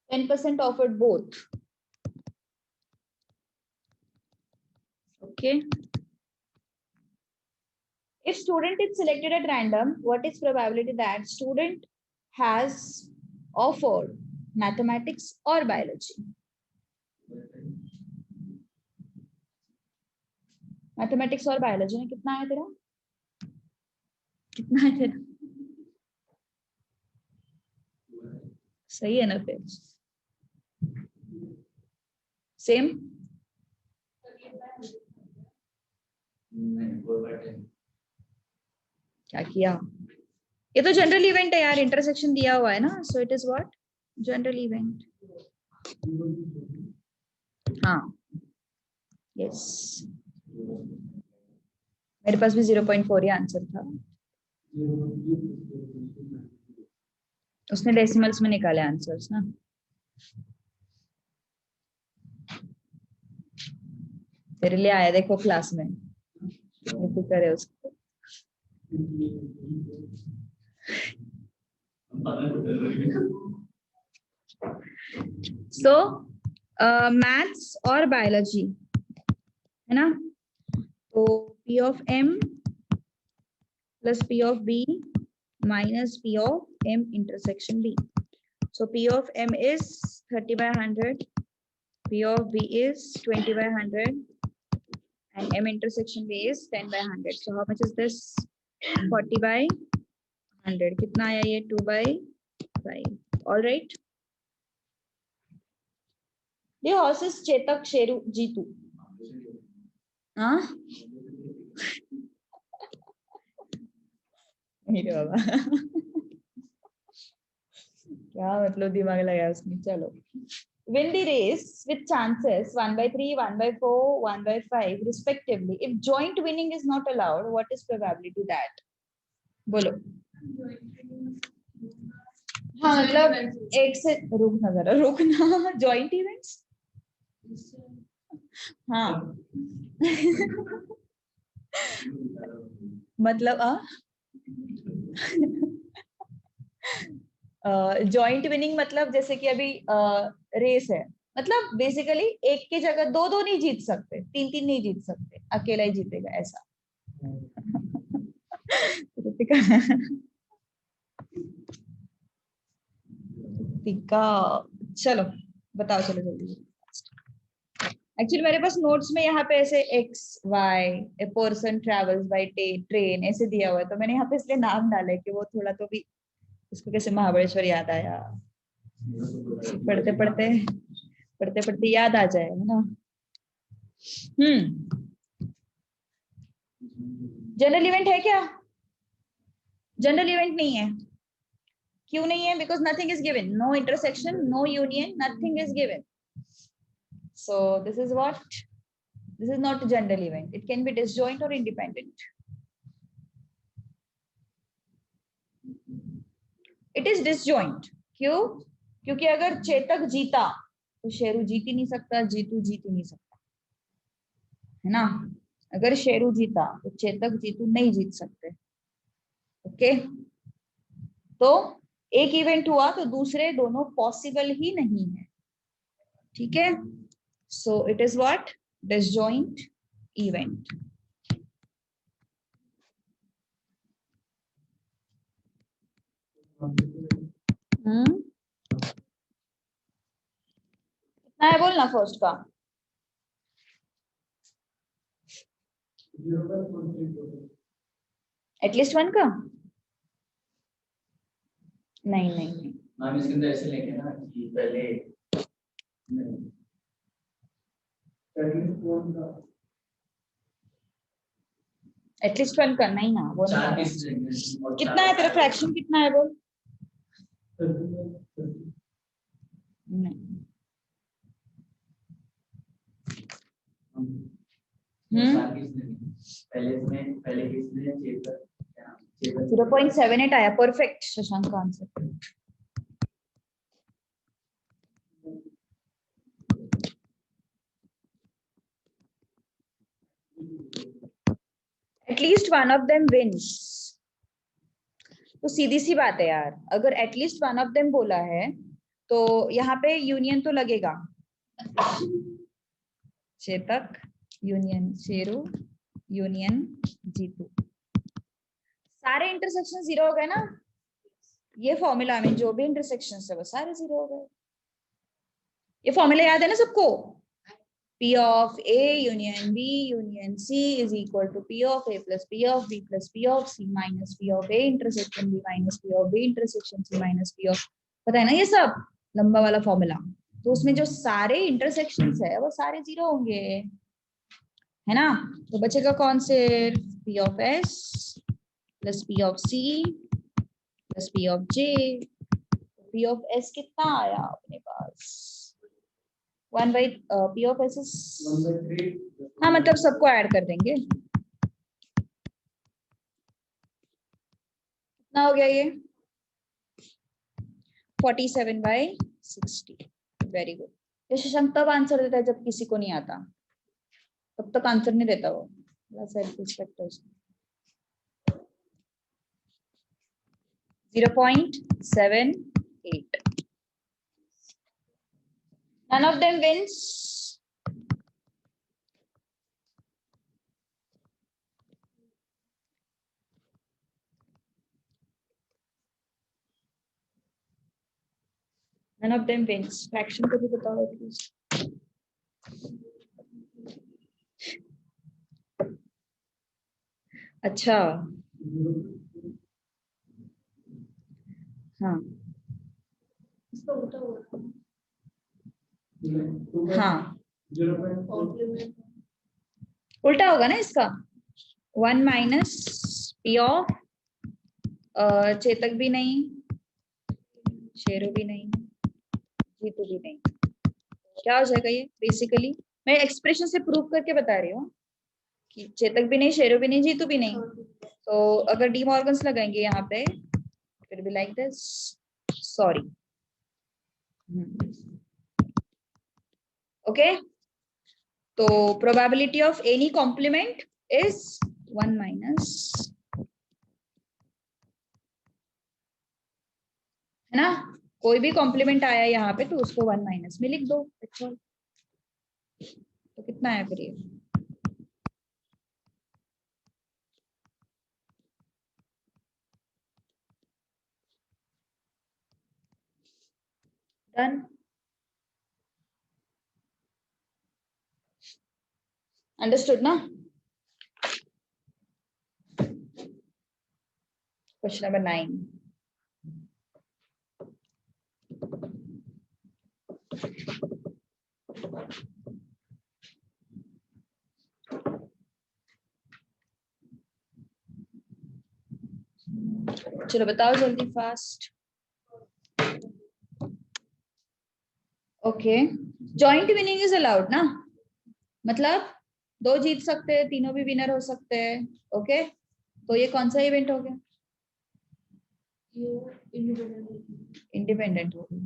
10% offered both. Okay. If student is selected at random, what is probability that student has offered mathematics or biology? Mathematics और biology में कितना है तेरा? कितना है तेरा? सही है ना फिर? सेम. 4/10. क्या किया? ये तो जनरल इवेंट है यार, इंटरसेक्शन दिया हुआ है ना, so it is what? General event. हाँ. यस. मेरे पास भी 0.4 ही आंसर था. उसने डेसिमल्स में निकाले आंसर्स ना. तेरे लिए आया देखो क्लास में, करे उसको. So मैथ्स और बायोलॉजी है ना. तो P of M plus P of B minus P of M intersection B. So P of M is 30/100, P of B is 20/100, and M intersection B is 10/100. So how much is this? 40/100. कितना आया ये? 2/5. All right. The horses Chetak, Sheru, Jitu. हाँ? मेरे बाबा क्या मतलब दिमाग लगाया उसने. चलो. Win the race with chances 1/3, 1/4, 1/5 respectively. If joint winning is not allowed, what is probability that? बोलो. हाँ मतलब एक से रुकना जरा, रुकना. Joint events. हाँ. मतलब जॉइंट विनिंग मतलब जैसे कि अभी रेस है, मतलब बेसिकली एक की जगह दो नहीं जीत सकते, तीन नहीं जीत सकते, अकेला ही जीतेगा ऐसा. ऋतिका ऋतिका चलो बताओ, चलो जल्दी। एक्चुअली मेरे पास नोट्स में यहाँ पे ऐसे X Y a person travels by train ऐसे दिया हुआ है, तो मैंने यहाँ पे इसलिए नाम डाला है कि वो थोड़ा तो भी उसको कैसे महाबलेश्वर याद आया, पढ़ते पढ़ते पढ़ते पढ़ते याद आ जाए, है ना। जनरल इवेंट है क्या? जनरल इवेंट नहीं है। क्यों नहीं है? Because nothing is given, no intersection, no union, nothing is given. So this is what? This is not a general event. It can be disjoint or independent. It is disjoint. क्यों? क्योंकि अगर चेतक जीता तो शेरू जीत ही नहीं सकता, जीतू जीत ही नहीं सकता, है ना। अगर शेरू जीता तो चेतक जीतू नहीं जीत सकते. ओके, तो एक इवेंट हुआ तो दूसरे दोनों पॉसिबल ही नहीं है. ठीक है, so it is what? Disjoint event. कितना है बोलना फर्स्ट का? एटलीस्ट वन का? नहीं नहीं नहीं, मैम इसके अंदर ऐसे लेंगे ना कि पहले एटलीस्ट वन का नहीं ना, वो नहीं चार है. पीस लेंगे और कितना है तेरा फ्रैक्शन? कितना है बोल? नहीं. चार पीस लेंगे. पहले पीस में चेतक 0.78 आया. परफेक्ट शशांक का answer. At least one of them wins. तो सीधी सी बात है यार, अगर एटलीस्ट वन ऑफ देम बोला है तो यहाँ पे यूनियन तो लगेगा. चेतक यूनियन शेरू यूनियन जीतू, सारे इंटरसेक्शन जीरो हो गए ना. ये फॉर्मूला में जो भी इंटरसेक्शन है वो सारे जीरो हो गए. ये फॉर्मूला याद है ना सबको? P of A union B union C is equal to P of A plus P of B plus P of C minus P of A intersection B minus P of B intersection C minus P of, पता है ना ये सब लंबा वाला formula. तो उसमें जो सारे इंटरसेक्शंस है वो सारे जीरो होंगे, है ना. तो बचेगा कौन से? P of S plus P of C plus P of J. P of S कितना आया अपने पास? 1 by P of S is 1/3. हाँ, मतलब सबको ऐड कर देंगे. कितना हो गया ये? 47/60. Very good. ये शशांक तब आंसर देता है जब किसी को नहीं आता, तब तक आंसर नहीं देता वो. सेल्फ रिस्पेक्ट है उसका. 0.78. None of them wins. None of them wins. Fraction को भी बताओ एटलीस्ट. अच्छा, हाँ इसका उल्टा हुआ. हाँ, 0.4 उल्टा होगा ना इसका. 1 माइनस P ऑफ चेतक भी नहीं, शेरू भी नहीं, जीतू भी नहीं. क्या हो जाएगा ये? बेसिकली मैं एक्सप्रेशन से प्रूव करके बता रही हूँ कि चेतक भी नहीं, शेरू भी नहीं, जीतू भी नहीं. तो अगर डी मॉर्गन्स लगाएंगे यहाँ पे फिर भी लाइक दिस. सॉरी. ओके, तो probability of any complement is 1 minus, है ना. कोई भी कॉम्प्लीमेंट आया यहाँ पे तो उसको 1 माइनस में लिख दो. अच्छा, तो कितना है फिर ये? डन। अंडरस्टूड ना? Question number 9। चलो बताओ जल्दी fast. Okay, joint winning is allowed ना, मतलब 2 जीत सकते हैं, तीनों भी विनर हो सकते हैं। ओके, तो ये कौन सा इवेंट हो गया? इंडिपेंडेंट हो गया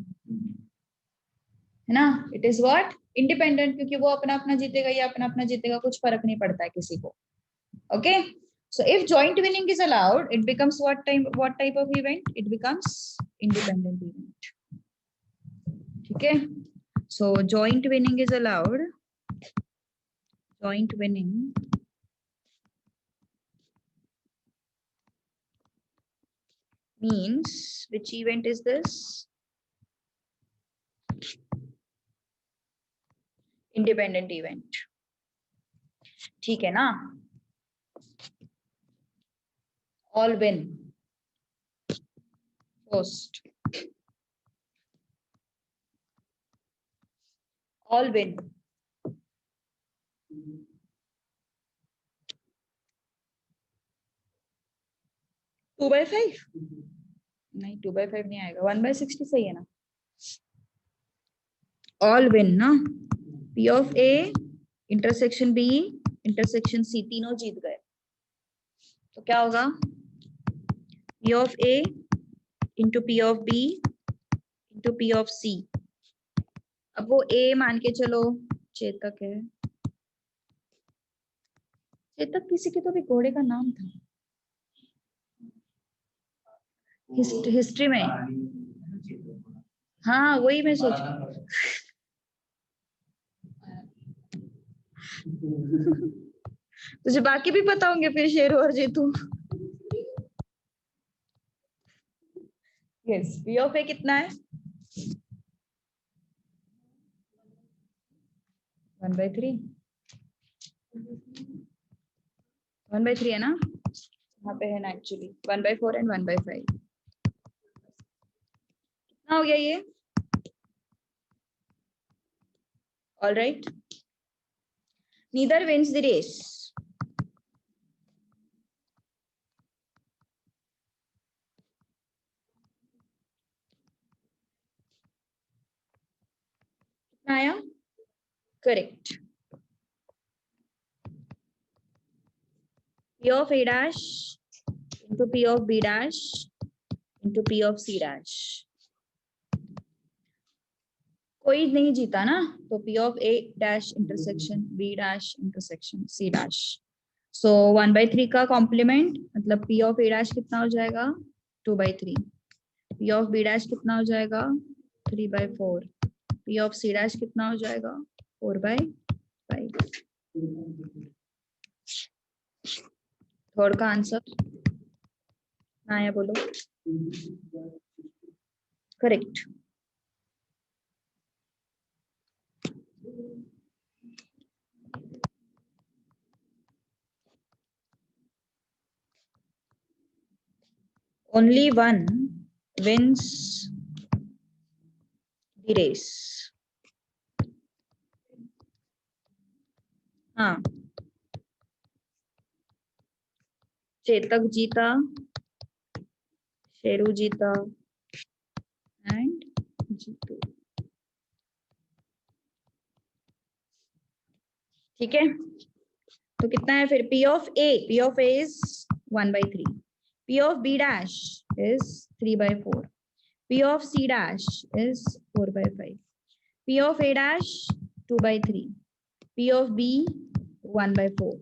है ना। It is what? इंडिपेंडेंट, क्योंकि वो अपना अपना जीतेगा या अपना अपना जीतेगा, कुछ फर्क नहीं पड़ता है किसी को। Okay, so if joint winning is allowed, it becomes what type of event? It becomes independent event. ठीक है, so joint winning is allowed. Joint winning means which event is this? Independent event. ठीक है ना? All win first. All win. Two by 5 नहीं, 2/5 नहीं आएगा, 1/60 सही है ना। All win ना, P of A intersection B intersection C तीनों जीत गए, तो क्या होगा? P of A into P of B into P of C। अब वो A मान के चलो चेतक है, चेतक किसी के तो भी घोड़े का नाम था हिस्ट्री में। हाँ वही मैं सोच तुझे बाकी भी पता होंगे फिर, शेरू और Jeetu. Yes, P of A कितना है? 1/3। 1/3 है ना, यहाँ पे है ना एक्चुअली 1/4 एंड 1/5। कितना हो गया ये? All right, neither wins the race. कितना आया? Correct. P of A dash into P of B dash into P of C dash। कोई नहीं जीता ना, तो P of A dash intersection B dash intersection C dash। So 1/3 का complement मतलब P of A dash कितना हो जाएगा? 2/3। P of B dash कितना हो जाएगा? 3/4। P of C dash कितना हो जाएगा? 4/5। थर्ड का आंसर आया, बोलो। Correct. Only one wins the race। हाँ, चेतक जीता, शेरू जीता एंड जीतू। ठीक है, तो कितना है फिर? P of A is 1/3। P of B dash is 3/4। P of C dash is 4/5। P of A dash 2/3। P of B 1/4।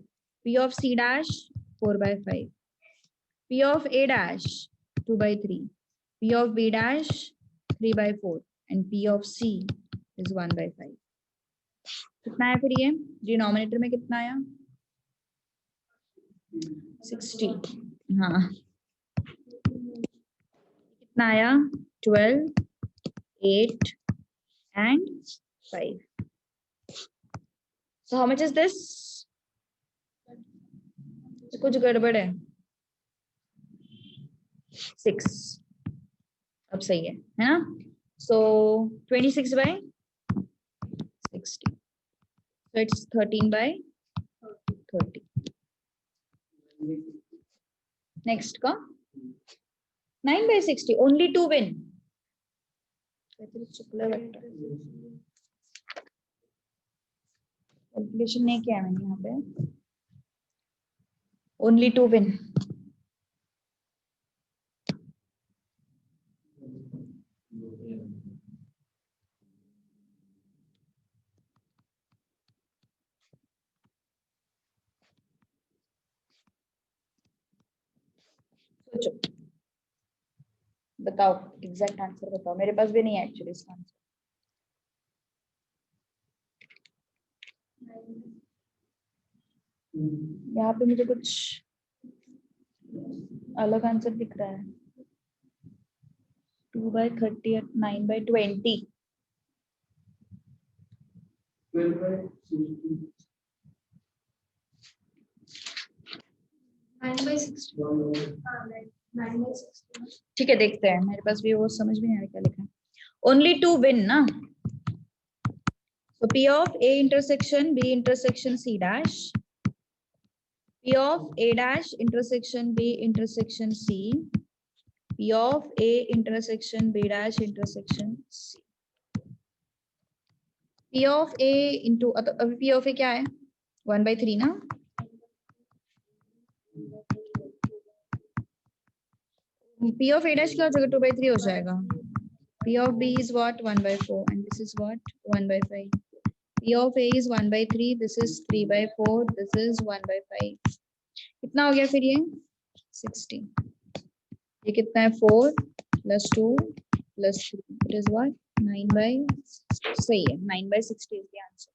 P of C dash 4/5। P of A dash 2/3। P of B dash 3/4 and P of C is 1/5। कितना है फिर ये? Denominator में कितना आया? 60। हाँ, कितना आया? 12, 8, and 5. So how much is this? कुछ गड़बड़ है. 6. अब सही है ना? So 26 by 60. So it's 13 by 30. Next का 9 by 60. Only 2 win. कैलकुलेशन नहीं किया मैंने यहाँ पे. Only 2 win. सोचो, बताओ एग्जैक्ट आंसर बताओ. मेरे पास भी नहीं है एक्चुअली इसका आंसर. यहाँ पे मुझे कुछ अलग आंसर दिख रहा है. 2 by 30 at 9 by 20. 12 by 60. 9 by 60. 9 by 60. ठीक है, देखते हैं. मेरे पास भी वो समझ में नहीं आ रहा क्या लिखा है. Only 2 win ना. So P of A intersection B intersection C dash. P of A dash intersection B intersection C. P of A intersection B dash intersection C. P of A into अभी P of A क्या है? 1 by 3 ना. P of A dash क्या हो जाएगा? 2 by 3 हो जाएगा. P of B is what? 1 by 4 and this is what? 1 by 5. P of A is 1 by 3. This is 3 by 4. This is 1 by 5. कितना हो गया फिर ये? 60. ये कितना है? 4 plus 2 plus 3. It is what? 9 by. सही है. 9 by 60 is the answer.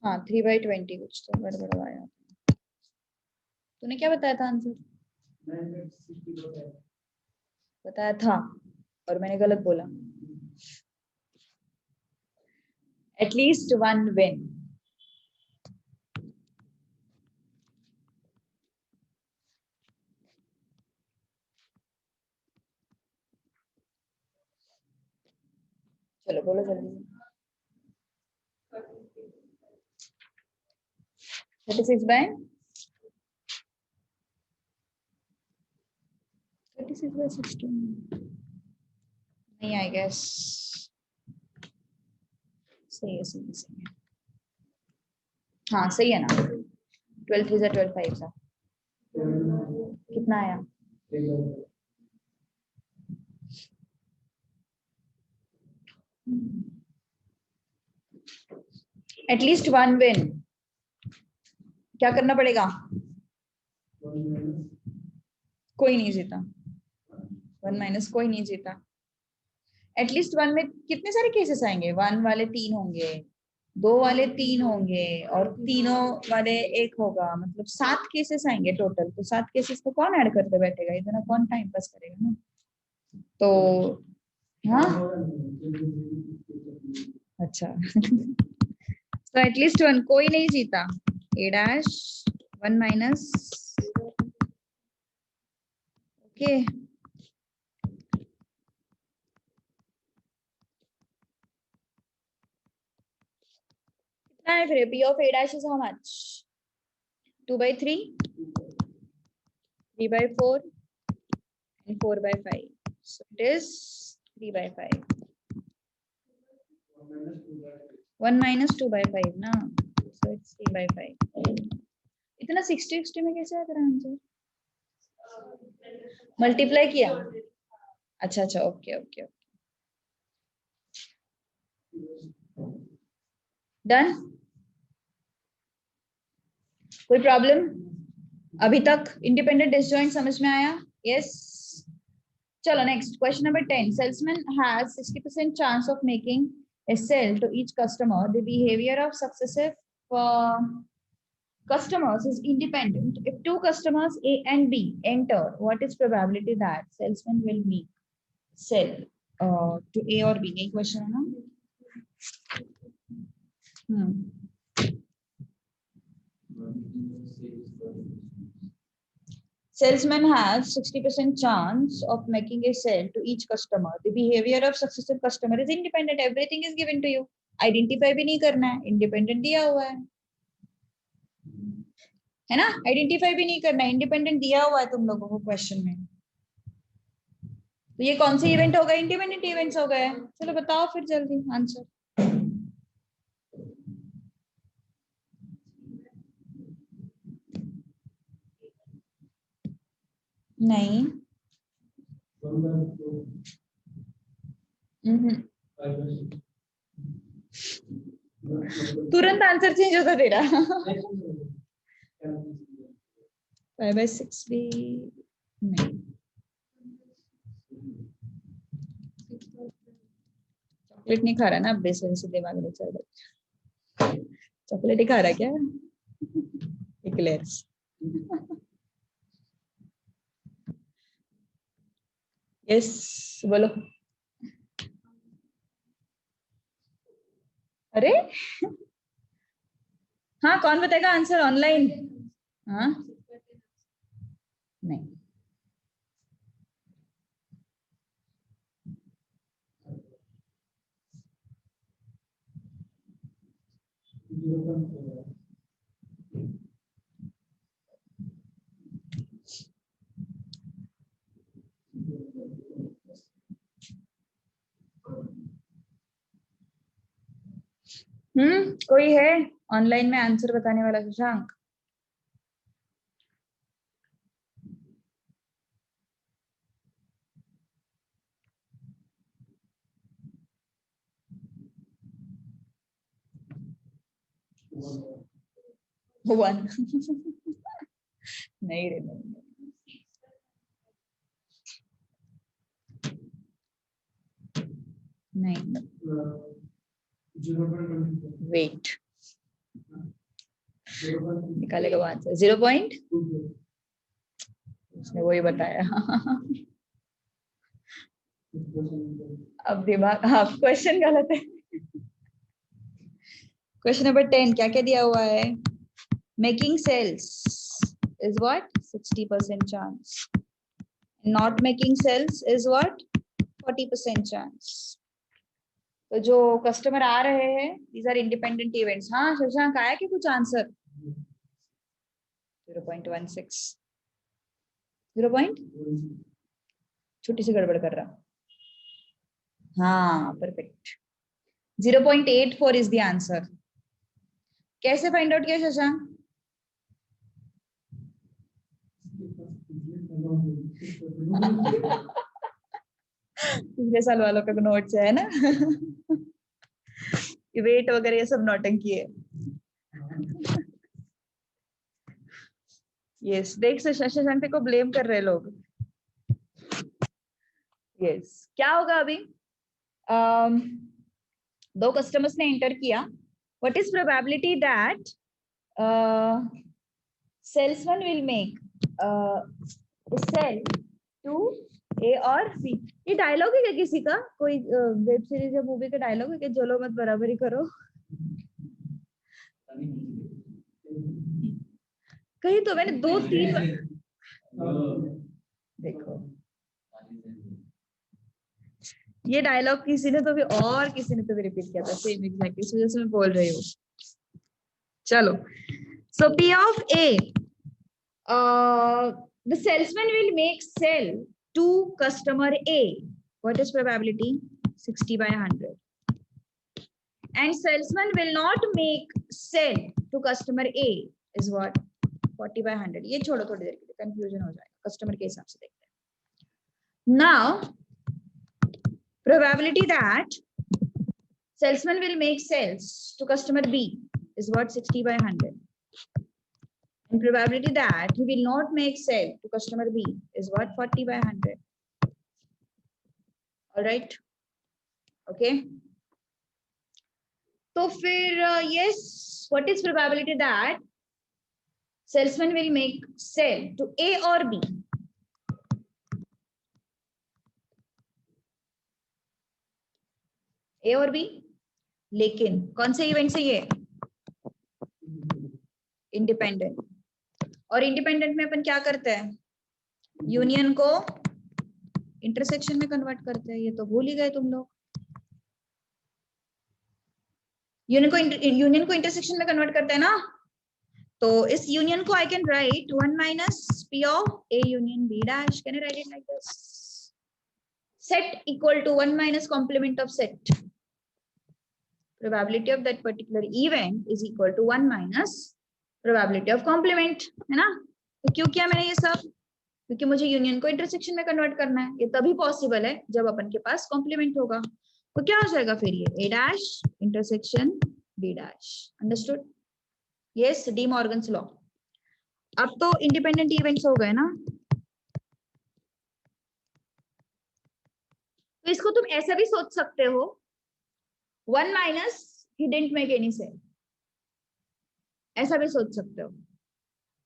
हाँ, 3 by 20 कुछ तो गड़बड़ आया. तूने क्या बताया था आंसर? 9 by 60 बताया था और मैंने गलत बोला. At least one win. चलो बोलो जल्दी. 36 by 36 by 16. नहीं, I guess. सही है, सही है, सही है. हाँ सही है ना. 12 3 12 5 सा कितना आया? At least one win. क्या करना पड़ेगा? कोई नहीं जीता. 1 माइनस कोई नहीं जीता. एटलीस्ट 1 में कितने सारे केसेस आएंगे? 1 वाले 3 होंगे, 2 वाले 3 होंगे और तीनों वाले 1 होगा. मतलब 7 केसेस आएंगे टोटल. तो 7 केसेस को कौन ऐड करते बैठेगा? इतना कौन टाइम पास करेगा ना. तो हाँ, अच्छा. तो एटलीस्ट 1. कोई नहीं जीता. A dash 1 minus. ओके. कितना है फिर? P of A dash is how much? 2 by 3, 3 by 4 and 4 by 5. So it is 3 by 5. 1 minus 2 by 5 ना. So it's 3 by 5. इतना 60 में कैसे आ तेरा आंसर? मल्टीप्लाई किया. अच्छा अच्छा, ओके ओके ओके. डन. कोई प्रॉब्लम अभी तक? इंडिपेंडेंट डिसजॉइंट समझ में आया? यस. चलो next question number 10. Salesman has 60% chance of making a sale to each customer. The behavior of successive customers is independent. If 2 customers A and B enter, what is probability that salesman will make? Sale to A और B, यही question है ना? Salesman has 60% chance of making a sale to each customer. The behavior of successive customer is independent. Everything is given to you. Identify भी नहीं करना है, independent दिया हुआ है ना? Identify भी नहीं करना है, independent दिया हुआ है तुम लोगों को क्वेश्चन में। तो ये कौन से इवेंट हो गए? इंडिपेंडेंट इवेंट्स हो गए। चलो बताओ फिर जल्दी आंसर। नहीं, तुरंत आंसर चेंज होता तेरा। 5/6 भी नहीं। चॉकलेट नहीं खा रहा ना, अब बेसन से दिमाग नहीं चल रहा। चॉकलेट ही खा रहा क्या? इक्लेयर्स। यस बोलो। अरे हाँ, कौन बताएगा आंसर ऑनलाइन? हाँ नहीं, कोई है ऑनलाइन में आंसर बताने वाला? शशांक। वन। नहीं रे नहीं, वेट निकालेगा वो आंसर। 0 पॉइंट, उसने वही बताया। अब दिमाग, हाँ क्वेश्चन गलत है। क्वेश्चन नंबर 10 क्या क्या दिया हुआ है? Making sales is what? 60% chance. Not making sales is what? 40% chance. तो जो कस्टमर आ रहे हैं, these are independent events। हाँ शशांक, आया कि कुछ आंसर? 0.16। 0. छोटी सी गड़बड़ कर रहा। हाँ परफेक्ट। 0.84 is the answer. कैसे फाइंड आउट किया शशांक? पिछले साल वालों का नोट है ना? वेट वगैरह ये सब नौटंकी है। यस, देख शशांक को ब्लेम कर रहे लोग। यस, क्या होगा अभी? दो कस्टमर्स ने एंटर किया। What is probability that salesman will make sale to A और बी? ये डायलॉग है क्या किसी का? कोई वेब सीरीज या मूवी का डायलॉग है क्या? चलो मत बराबरी करो। कहीं तो मैंने 2-3 देखो, ये डायलॉग किसी ने तो भी और किसी ने तो भी रिपीट किया था सेम एग्जैक्टली, इस वजह से मैं बोल रही हूँ। चलो, सो P of A, the salesman will make sell to customer A. What is probability? 60/100. And salesman will not make sell to customer A is what? 40/100. ये छोड़ो, थोड़ी देर के लिए कंफ्यूजन हो जाएगा, कस्टमर के हिसाब से देखते हैं। Now probability that salesman will make sales to customer B is what? 60/100. And probability that he will not make sale to customer B is what? 40/100. All right, okay. तो फिर yes, what is probability that salesman will make sale to A or B? ए और B, लेकिन कौन से event से ये independent, और independent में अपन क्या करते हैं, यूनियन को इंटरसेक्शन में कन्वर्ट करते हैं, ये तो भूल ही गए तुम लोग। यूनियन को इंटरसेक्शन में कन्वर्ट करते हैं ना, तो इस यूनियन को I can write 1 minus P of A union B dash, can I write it like this, set equal to 1 minus complement of set, probability of that particular event is equal to 1 minus probability of complement, है ना। तो क्यों किया मैंने ये सब, क्योंकि मुझे यूनियन को इंटरसेक्शन में कन्वर्ट करना है, ये तभी पॉसिबल है जब अपन के पास कॉम्प्लीमेंट होगा। तो क्या हो जाएगा फिर ये A dash intersection B dash, understood, yes, De Morgan's law. अब तो इंडिपेंडेंट इवेंट्स हो गए ना, तो इसको तुम ऐसा भी सोच सकते हो, 1 minus he didn't make any sale, ऐसा भी सोच सकते हो,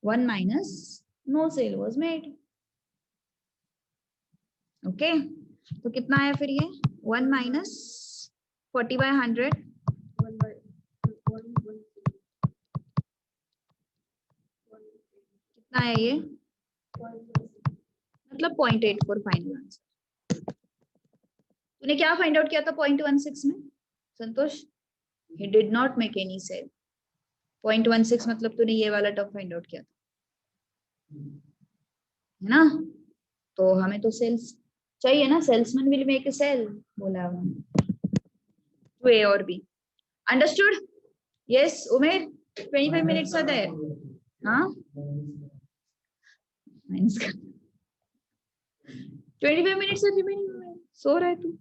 1 minus no sale was made, okay. तो कितना आया फिर ये 1 माइनस 40/100, कितना आया ये, मतलब 0.84 फाइनल आंसर। तूने क्या फाइंड आउट किया था 0.16 में संतोष, he did not make any sale, 0.16 मतलब तूने ये वाला टर्म फाइंड आउट किया था, है ना। तो हमें तो सेल्स चाहिए ना, salesman will make a sale, बोला टू ए और B, understood, yes Umer, 25 minutes are there, हाँ माइनस कर 25 मिनट्स आर रिमेनिंग, सो रहा है तू,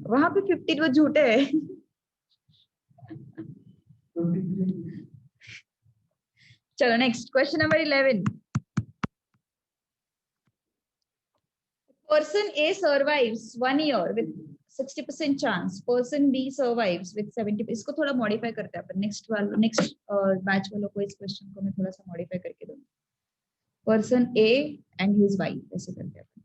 वहां पे 50 वो झूठे है। चलो next question number 11, person A survives 1 year with 60% chance, person B survives with 70, इसको थोड़ा मॉडिफाई करते हैं अपन, नेक्स्ट बैच वालों को इस क्वेश्चन को मैं थोड़ा सा मॉडिफाई करके दूंगी, person A and his wife, ऐसे करते हैं अपन।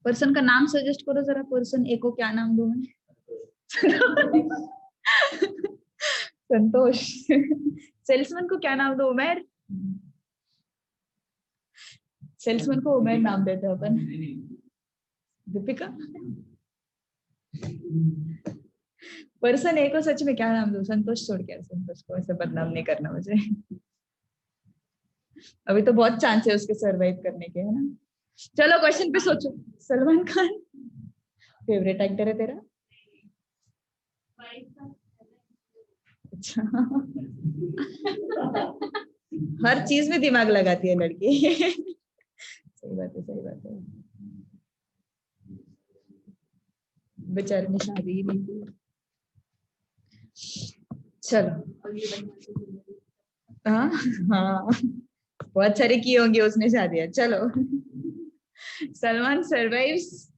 पर्सन का नाम सजेस्ट करो जरा, पर्सन ए को क्या नाम दूं मैं? संतोष। सेल्समैन को क्या नाम दूं, उमेर, सेल्समैन को उमेर नाम देते हैं अपन, दीपिका। पर्सन ए को सच में क्या नाम दूं, संतोष छोड़ के, संतोष को ऐसे बदनाम नहीं करना मुझे, अभी तो बहुत चांस है उसके सरवाइव करने के, है ना। चलो क्वेश्चन पे सोचो, सलमान खान फेवरेट एक्टर है तेरा, अच्छा। हर चीज में दिमाग लगाती है लड़की। सही बात है, सही बात है, बेचारे ने शादी ही नहीं की। चलो, हाँ हाँ, बहुत सारे किए होंगे उसने शादियां। चलो, Salman survives,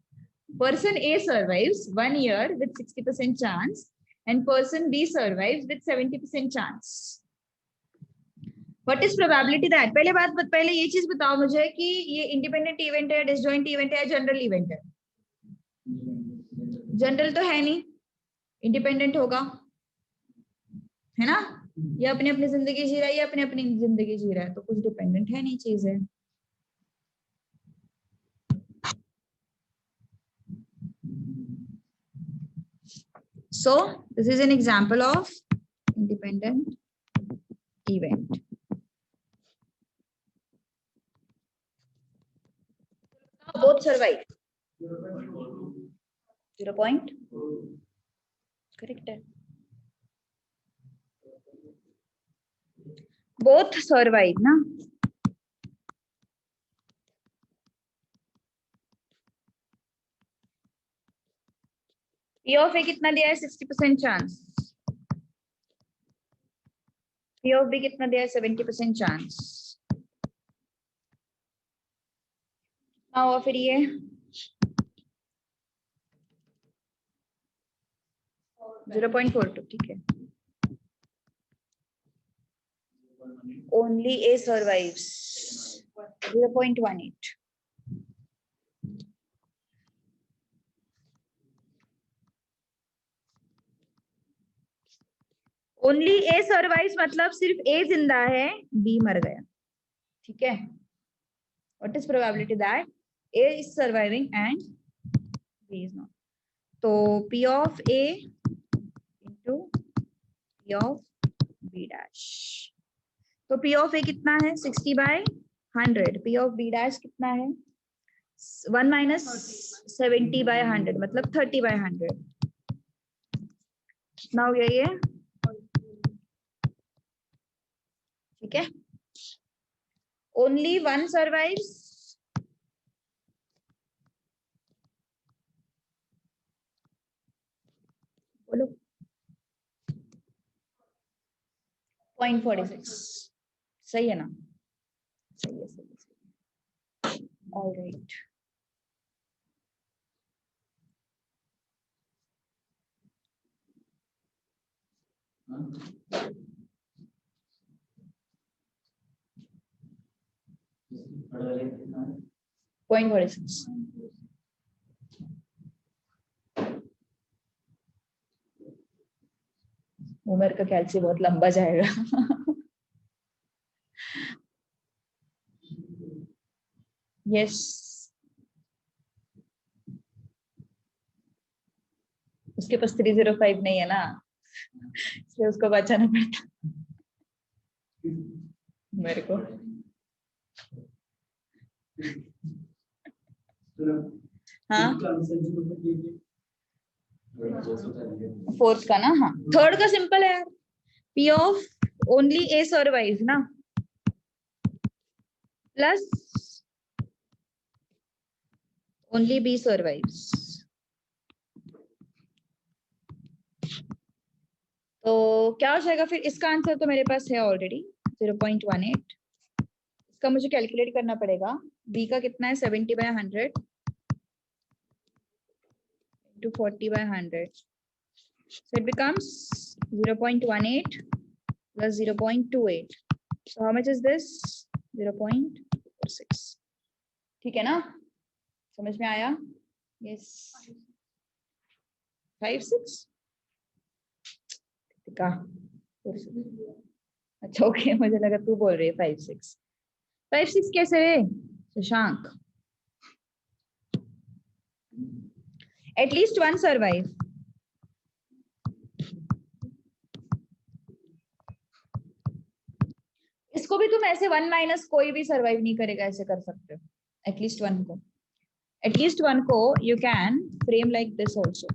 person A survives 1 year with 60% chance and person B survives with 70% chance. What is probability that? पहले ये चीज बताओ मुझे कि ये इंडिपेंडेंट इवेंट है, डिसजॉइंट इवेंट है, जनरल इवेंट है? जनरल तो है नहीं, इंडिपेंडेंट होगा, है ना। ये अपनी अपनी जिंदगी जी रहा है, ये अपनी अपनी जिंदगी जी रहा है, तो कुछ डिपेंडेंट है नहीं चीज है। So this is an example of independent event. Both survive. 0 point. Correct है. Both survive ना. P of A कितना दिया है? 60% चांस. P of B कितना दिया है? 70% चांस. कितना हुआ फिर ये? 0.42, ठीक है. Only A survives. 0.18. Only A survives मतलब सिर्फ ए जिंदा है, बी मर गया. ठीक है. What is probability that A is surviving and B is not? तो P of A into P of B dash. तो P of A कितना है? 60/100. P of B dash कितना है? 1 minus 70/100 मतलब 30/100. कितना हो गया ये? ठीक है. Only one survives. बोलो. 0.46. सही है ना? सही है, सही है. All right. थर्ड वाले कितना है? 0.46. उमर का कैल्सी बहुत लंबा जाएगा. यस. उसके पास 305 नहीं है ना, इसलिए उसको बचाना पड़ता मेरे को. हाँ, फोर्थ का ना. हाँ, थर्ड का सिंपल है यार. P of only A survive ना, प्लस ओनली B सर्वाइव्स. तो क्या हो जाएगा फिर? इसका आंसर तो मेरे पास है ऑलरेडी 0.18. इसका मुझे कैलकुलेट करना पड़ेगा. B का कितना है? 70/100 into 40/100. So it becomes 0.18 plus 0.28. So how much is this? 0.46. ठीक है ना? समझ में आया? Yes. 5-6. का अच्छा, ओके. मुझे लगा तू बोल रही है 5-6. 5-6 कैसे रे शशांक? At least one survive. इसको भी तुम ऐसे 1 माइनस कोई भी सर्वाइव नहीं करेगा, ऐसे कर सकते हो. एटलीस्ट वन को you can frame like this also.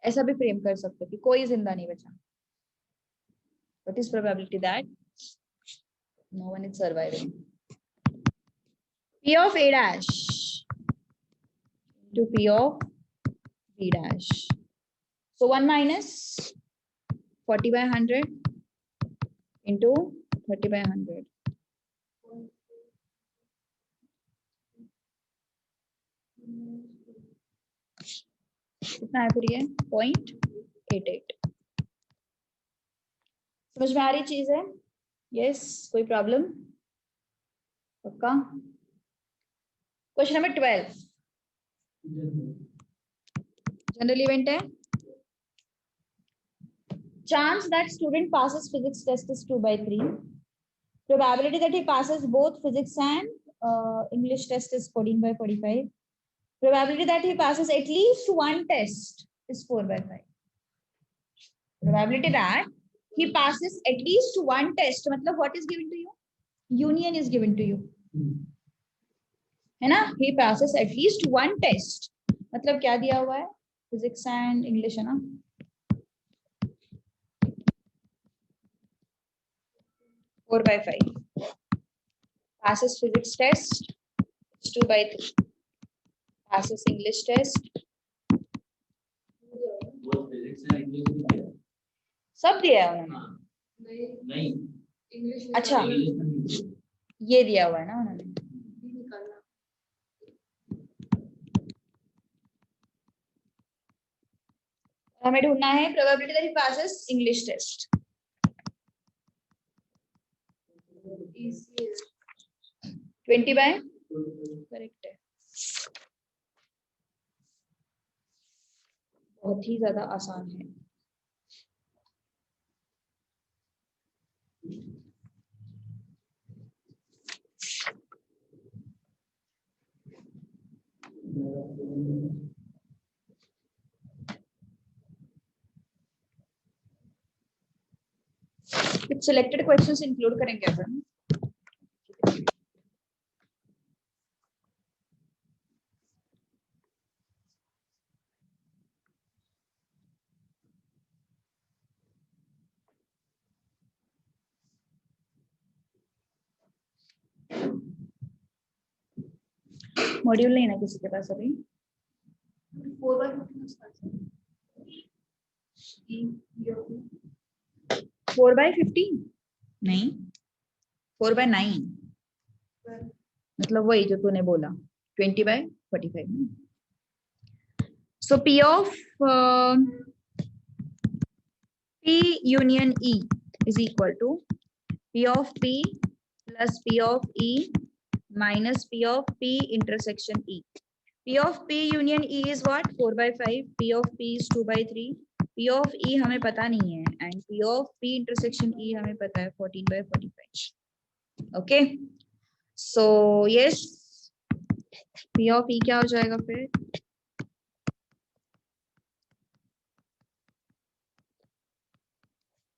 ऐसा भी फ्रेम कर सकते हो कि कोई जिंदा नहीं बचा. What is probability that no one is surviving? P of A dash to P of B dash. So 1 minus 40/100 into 30/100. कितना है फिर ये? 0.88. समझ में आ रही चीज है? यस. कोई प्रॉब्लम? पक्का? क्वेश्चन नंबर 12 जनरल इवेंट है. Chance that student passes physics test is 2/3. Probability that he passes both physics and English test is 14/45. Probability that he passes at least one test is 4/5. Probability that he passes at least one test मतलब what is given to you? Union is given to you. है ना? He passes at least one test मतलब क्या दिया हुआ है? Physics and English है ना? Four by 5. Passes physics test, it's 2/3. Passes English test. वो फिजिक्स एंड इंग्लिश में दिया है? सब दिया है उन्होंने. नहीं, इंग्लिश अच्छा, इंग्लिश में नहीं दिया. ये दिया हुआ है ना उन्होंने. निकालना. हमें ढूंढना है probability that he passes English test. easy है 20 बाय करेक्ट है, बहुत ही ज्यादा आसान है। कुछ सिलेक्टेड क्वेश्चंस इंक्लूड करेंगे अपन। मॉड्यूल नहीं है ना किसी के पास अभी? 4/15 नहीं, 4/9 मतलब वही जो तूने बोला 20/45। सो P of P union E is equal to P of P plus P of E minus P of P intersection E. P of P union E is what? 4/5. P of P is 2/3. P of E हमें पता नहीं है and P of P intersection E हमें पता है 14/45. Okay. So yes, P of E क्या हो जाएगा फिर?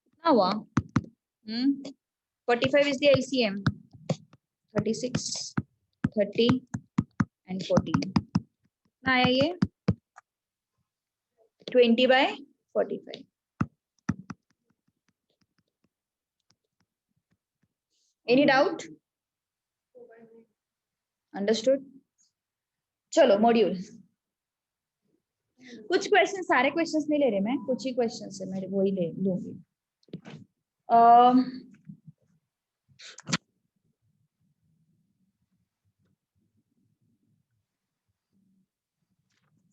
कितना हुआ? 45 is the LCM. 36, 30 and 14. कितना आया ये? 20/45. Any doubt? Understood? चलो मॉड्यूल। कुछ क्वेश्चन, सारे क्वेश्चंस नहीं ले रहे मैं, कुछ ही क्वेश्चन है मैं वही ले लूंगी।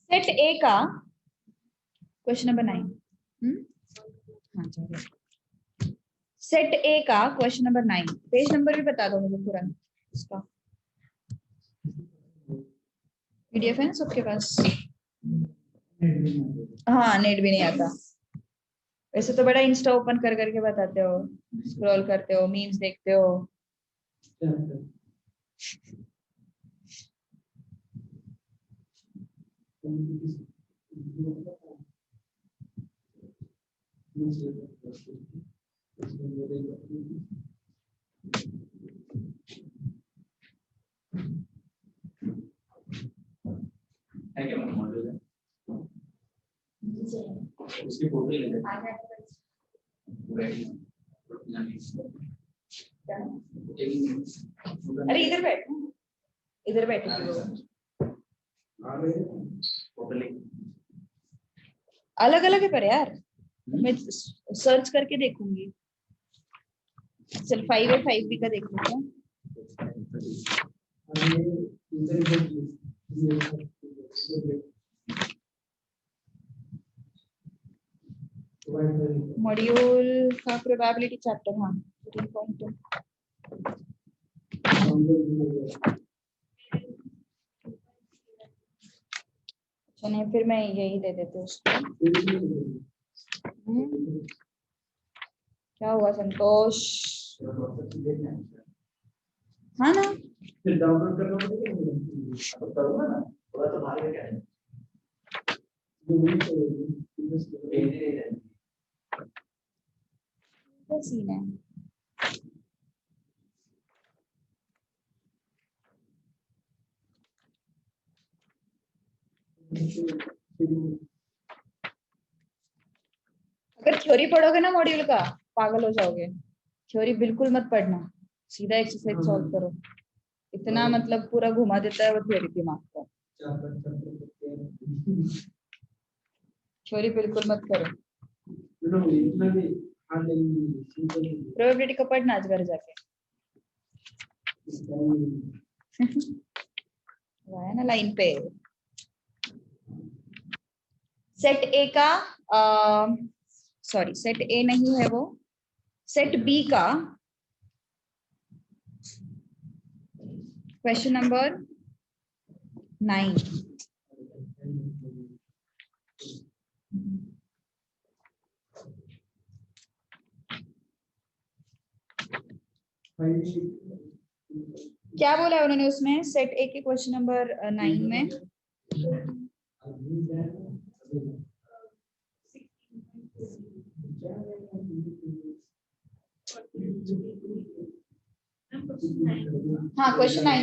सेट ए का क्वेश्चन नंबर 9। हाँ चलो, सेट ए का क्वेश्चन नंबर 9, पेज नंबर भी बता दो मुझे तुरंत इसका। पीडीएफ है ना सबके पास? हाँ, नेट भी नहीं आता। वैसे तो बड़ा इंस्टा ओपन कर करके बताते हो, स्क्रॉल करते हो, मीम्स देखते हो। है क्या मॉडल है उसकी फोटो ले ले अरे इधर बैठ, इधर बैठ। अलग अलग है पर यार, मैं सर्च करके देखूंगी। चल 5 है, 5B का देखूंगा। मॉड्यूल का प्रोबेबिलिटी चैप्टर, हाँ 3.2। अच्छा नहीं, फिर मैं यही दे देती हूँ उसको। क्या हुआ संतोष? हाँ ना, फिर डाउनलोड करूंगा ना, थोड़ा तो बाहर क्या है क्या सीन है? अगर थ्योरी पढ़ोगे ना मॉड्यूल का, पागल हो जाओगे। थ्योरी बिल्कुल मत पढ़ना, सीधा एक्सरसाइज सॉल्व करो। इतना मतलब पूरा घुमा देता है वो थ्योरी दिमाग को। थ्योरी बिल्कुल मत करो। प्रोबेबिलिटी का पढ़ना आज घर जाके। है ना लाइन पे। सेट ए का सॉरी सेट ए नहीं है वो, सेट बी का क्वेश्चन नंबर 9. क्या बोला है उन्होंने उसमें सेट ए के क्वेश्चन नंबर 9 में? हाँ, question 9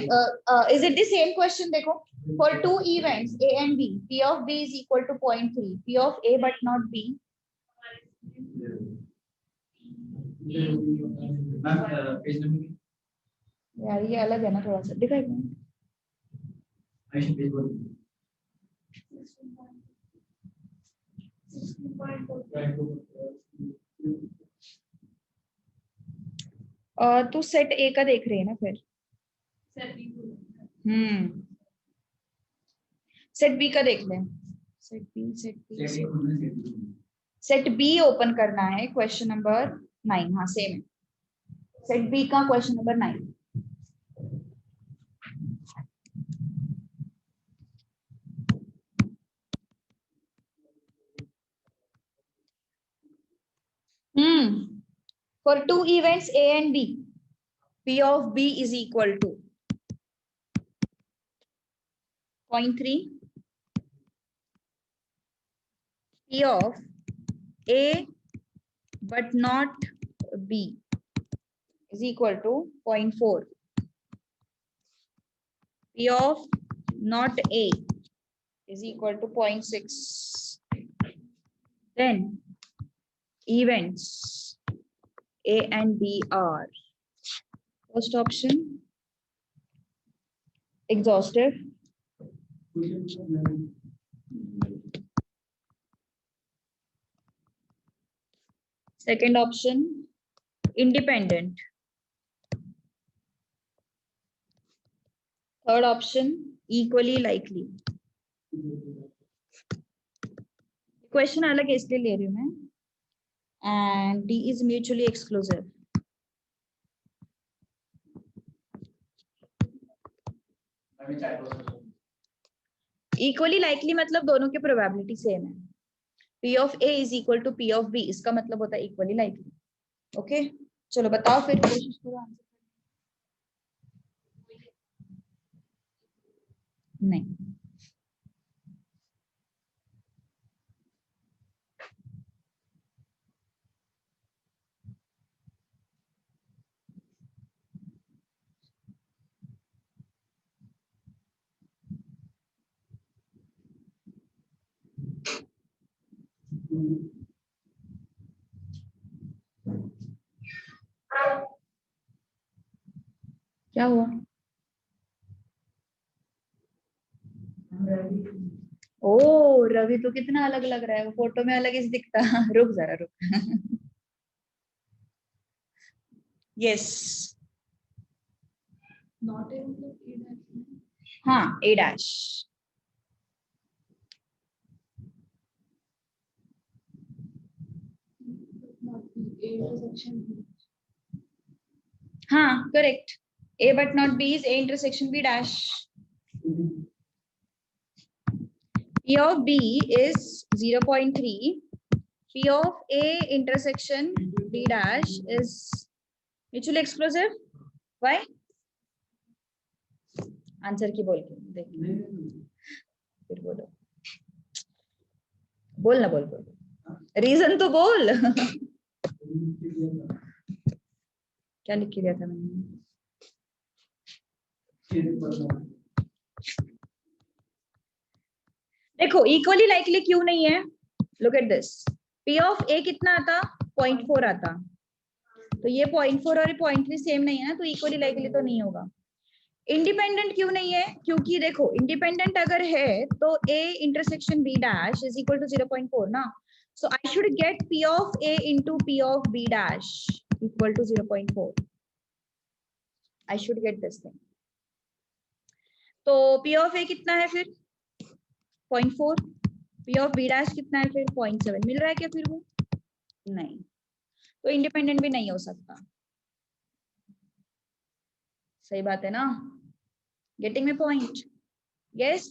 is it the same question? देखो, for two events A and B, P of B is equal to 0.3, P of A but not B. Ma'am page number यार ये अलग है ना थोड़ा सा, दिखा एक मिनट. आयुष पेज बोल तू सेट ए का देख रही है ना फिर? सेट बी का देख ले. सेट बी ओपन करना है, क्वेश्चन नंबर 9. हाँ सेम है, सेट बी का question number 9. For two events A and B, P of B is equal to 0.3, P of A but not B is equal to 0.4, P of not A is equal to 0.6. Then events A and B are: first option, exhaustive; second option, independent; third option, equally likely. Question अलग है इसलिए ले रही हूँ मैं. And D is mutually exclusive. Equally likely मतलब दोनों की प्रोबेबिलिटी सेम है. P of A is equal to P of B, इसका मतलब होता है equally likely. ओके, चलो बताओ फिर, कोशिश करो आंसर. नहीं, क्या हुआ? ओ रवि तो कितना अलग लग रहा है, वो फोटो में अलग ही दिखता. रुक जरा रुक. यस, नॉट ए मतलब ए डैश. हाँ A dash. Not A intersection. हाँ correct. A but not B is A intersection B dash. P of B is 0.3. P of A intersection B dash is mutually exclusive. Why? Answer की बोल के देख, फिर बोलो, बोल ना, बोल बोल, रीजन तो बोल. क्या लिख के दिया था मैंने? देखो इक्वली लाइकली क्यों नहीं है? Look at this. P of A कितना आता? 0.4 आता. तो ये 0.4 और 0.3 सेम नहीं है ना, तो इक्वली लाइकली तो नहीं होगा. इंडिपेंडेंट क्यों नहीं है? क्योंकि देखो इंडिपेंडेंट अगर है तो A intersection B dash is equal to 0.4 ना. So I should get P of A into P of B dash equal to 0.4. I should get this thing. तो P of A कितना है फिर? 0.4. P of B डैश कितना है फिर? 0.7. मिल रहा है क्या फिर वो? नहीं, तो इंडिपेंडेंट भी नहीं हो सकता. सही बात है ना? Getting my point? यस।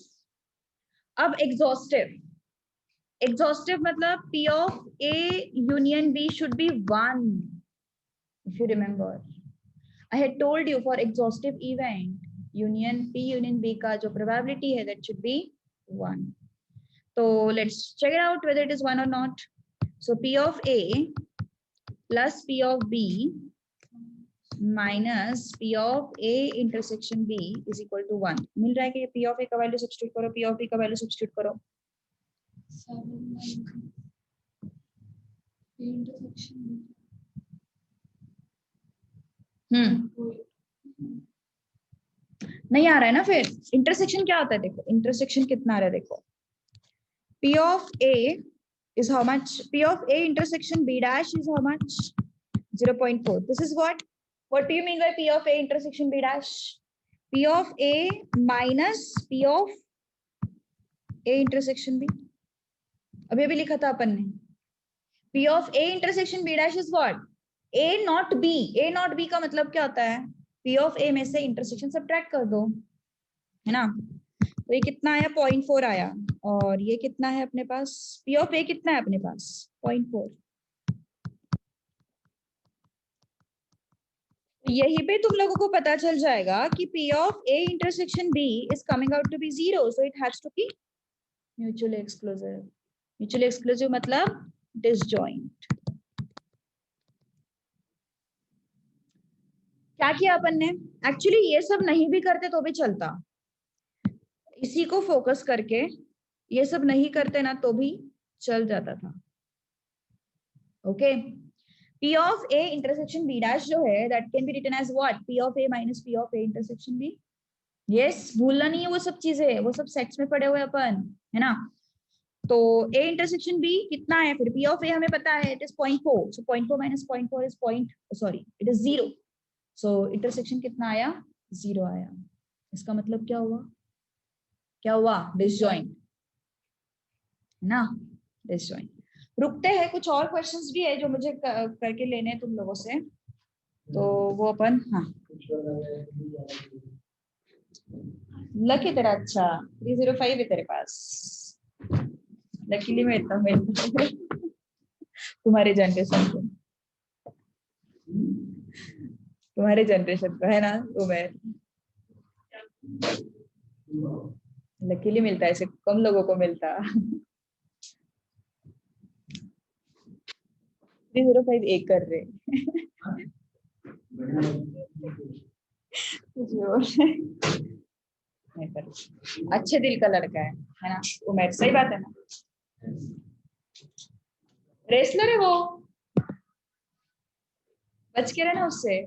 अब एग्जॉस्टिव मतलब P of A union B should be 1. If you remember, I had told you for exhaustive event union P union B का जो probability है that should be 1. So let's check it out whether it is 1 or not. So P of A plus P of B minus P of A intersection B is equal to 1. मिल रहा है कि P of A का value substitute करो, P of B का value substitute करो. 7 intersection. नहीं आ रहा है ना फिर. इंटरसेक्शन क्या होता है देखो, इंटरसेक्शन कितना आ रहा है देखो. P of A is how much? P of A intersection B dash is how much? 0.4. This is what do you mean by P of A intersection B dash? P of A minus P of A intersection B. अभी अभी लिखा था अपन ने. P of A intersection B dash is what? A not B. A not B का मतलब क्या होता है? P of A में से इंटरसेक्शन सब्ट्रैक्ट कर दो, है ना? तो ये कितना आया? 0.4 आया. और ये कितना है अपने पास? P of A कितना है अपने पास? 0.4. यही पे तुम लोगों को पता चल जाएगा कि P of A intersection B is coming out to be 0, so it has to be mutually exclusive. Mutually exclusive मतलब disjoint. क्या किया अपन ने? एक्चुअली ये सब नहीं भी करते तो भी चलता. इसी को फोकस करके ये सब नहीं करते ना तो भी चल जाता था. Okay. P of A intersection B dash जो है that can be written as what? P of A minus P of A intersection B. Yes, भूलना नहीं है वो सब चीजें, वो सब सेट्स में पढ़े हुए अपन, है ना? तो A intersection B कितना है फिर? P of A हमें पता है it is 0.4. So 0.4 minus 0.4 is it is 0. So intersection कितना आया? 0 आया. इसका मतलब क्या हुआ? क्या हुआ? Disjoint, है ना? Disjoint. रुकते हैं, कुछ और क्वेश्चंस भी है जो मुझे करके लेने हैं तुम लोगों से, तो वो अपन. हाँ, लकी तेरा अच्छा 305 है तेरे पास. लकीली मैं इतना मिलता तुम्हारे जनरेशन को है ना. उमेर लकीली मिलता है, ऐसे कम लोगों को मिलता. 305 एक कर रहे. अच्छे दिल का लड़का है ना उमेर. सही बात है ना? रेसलर है वो, बच के रहना उससे.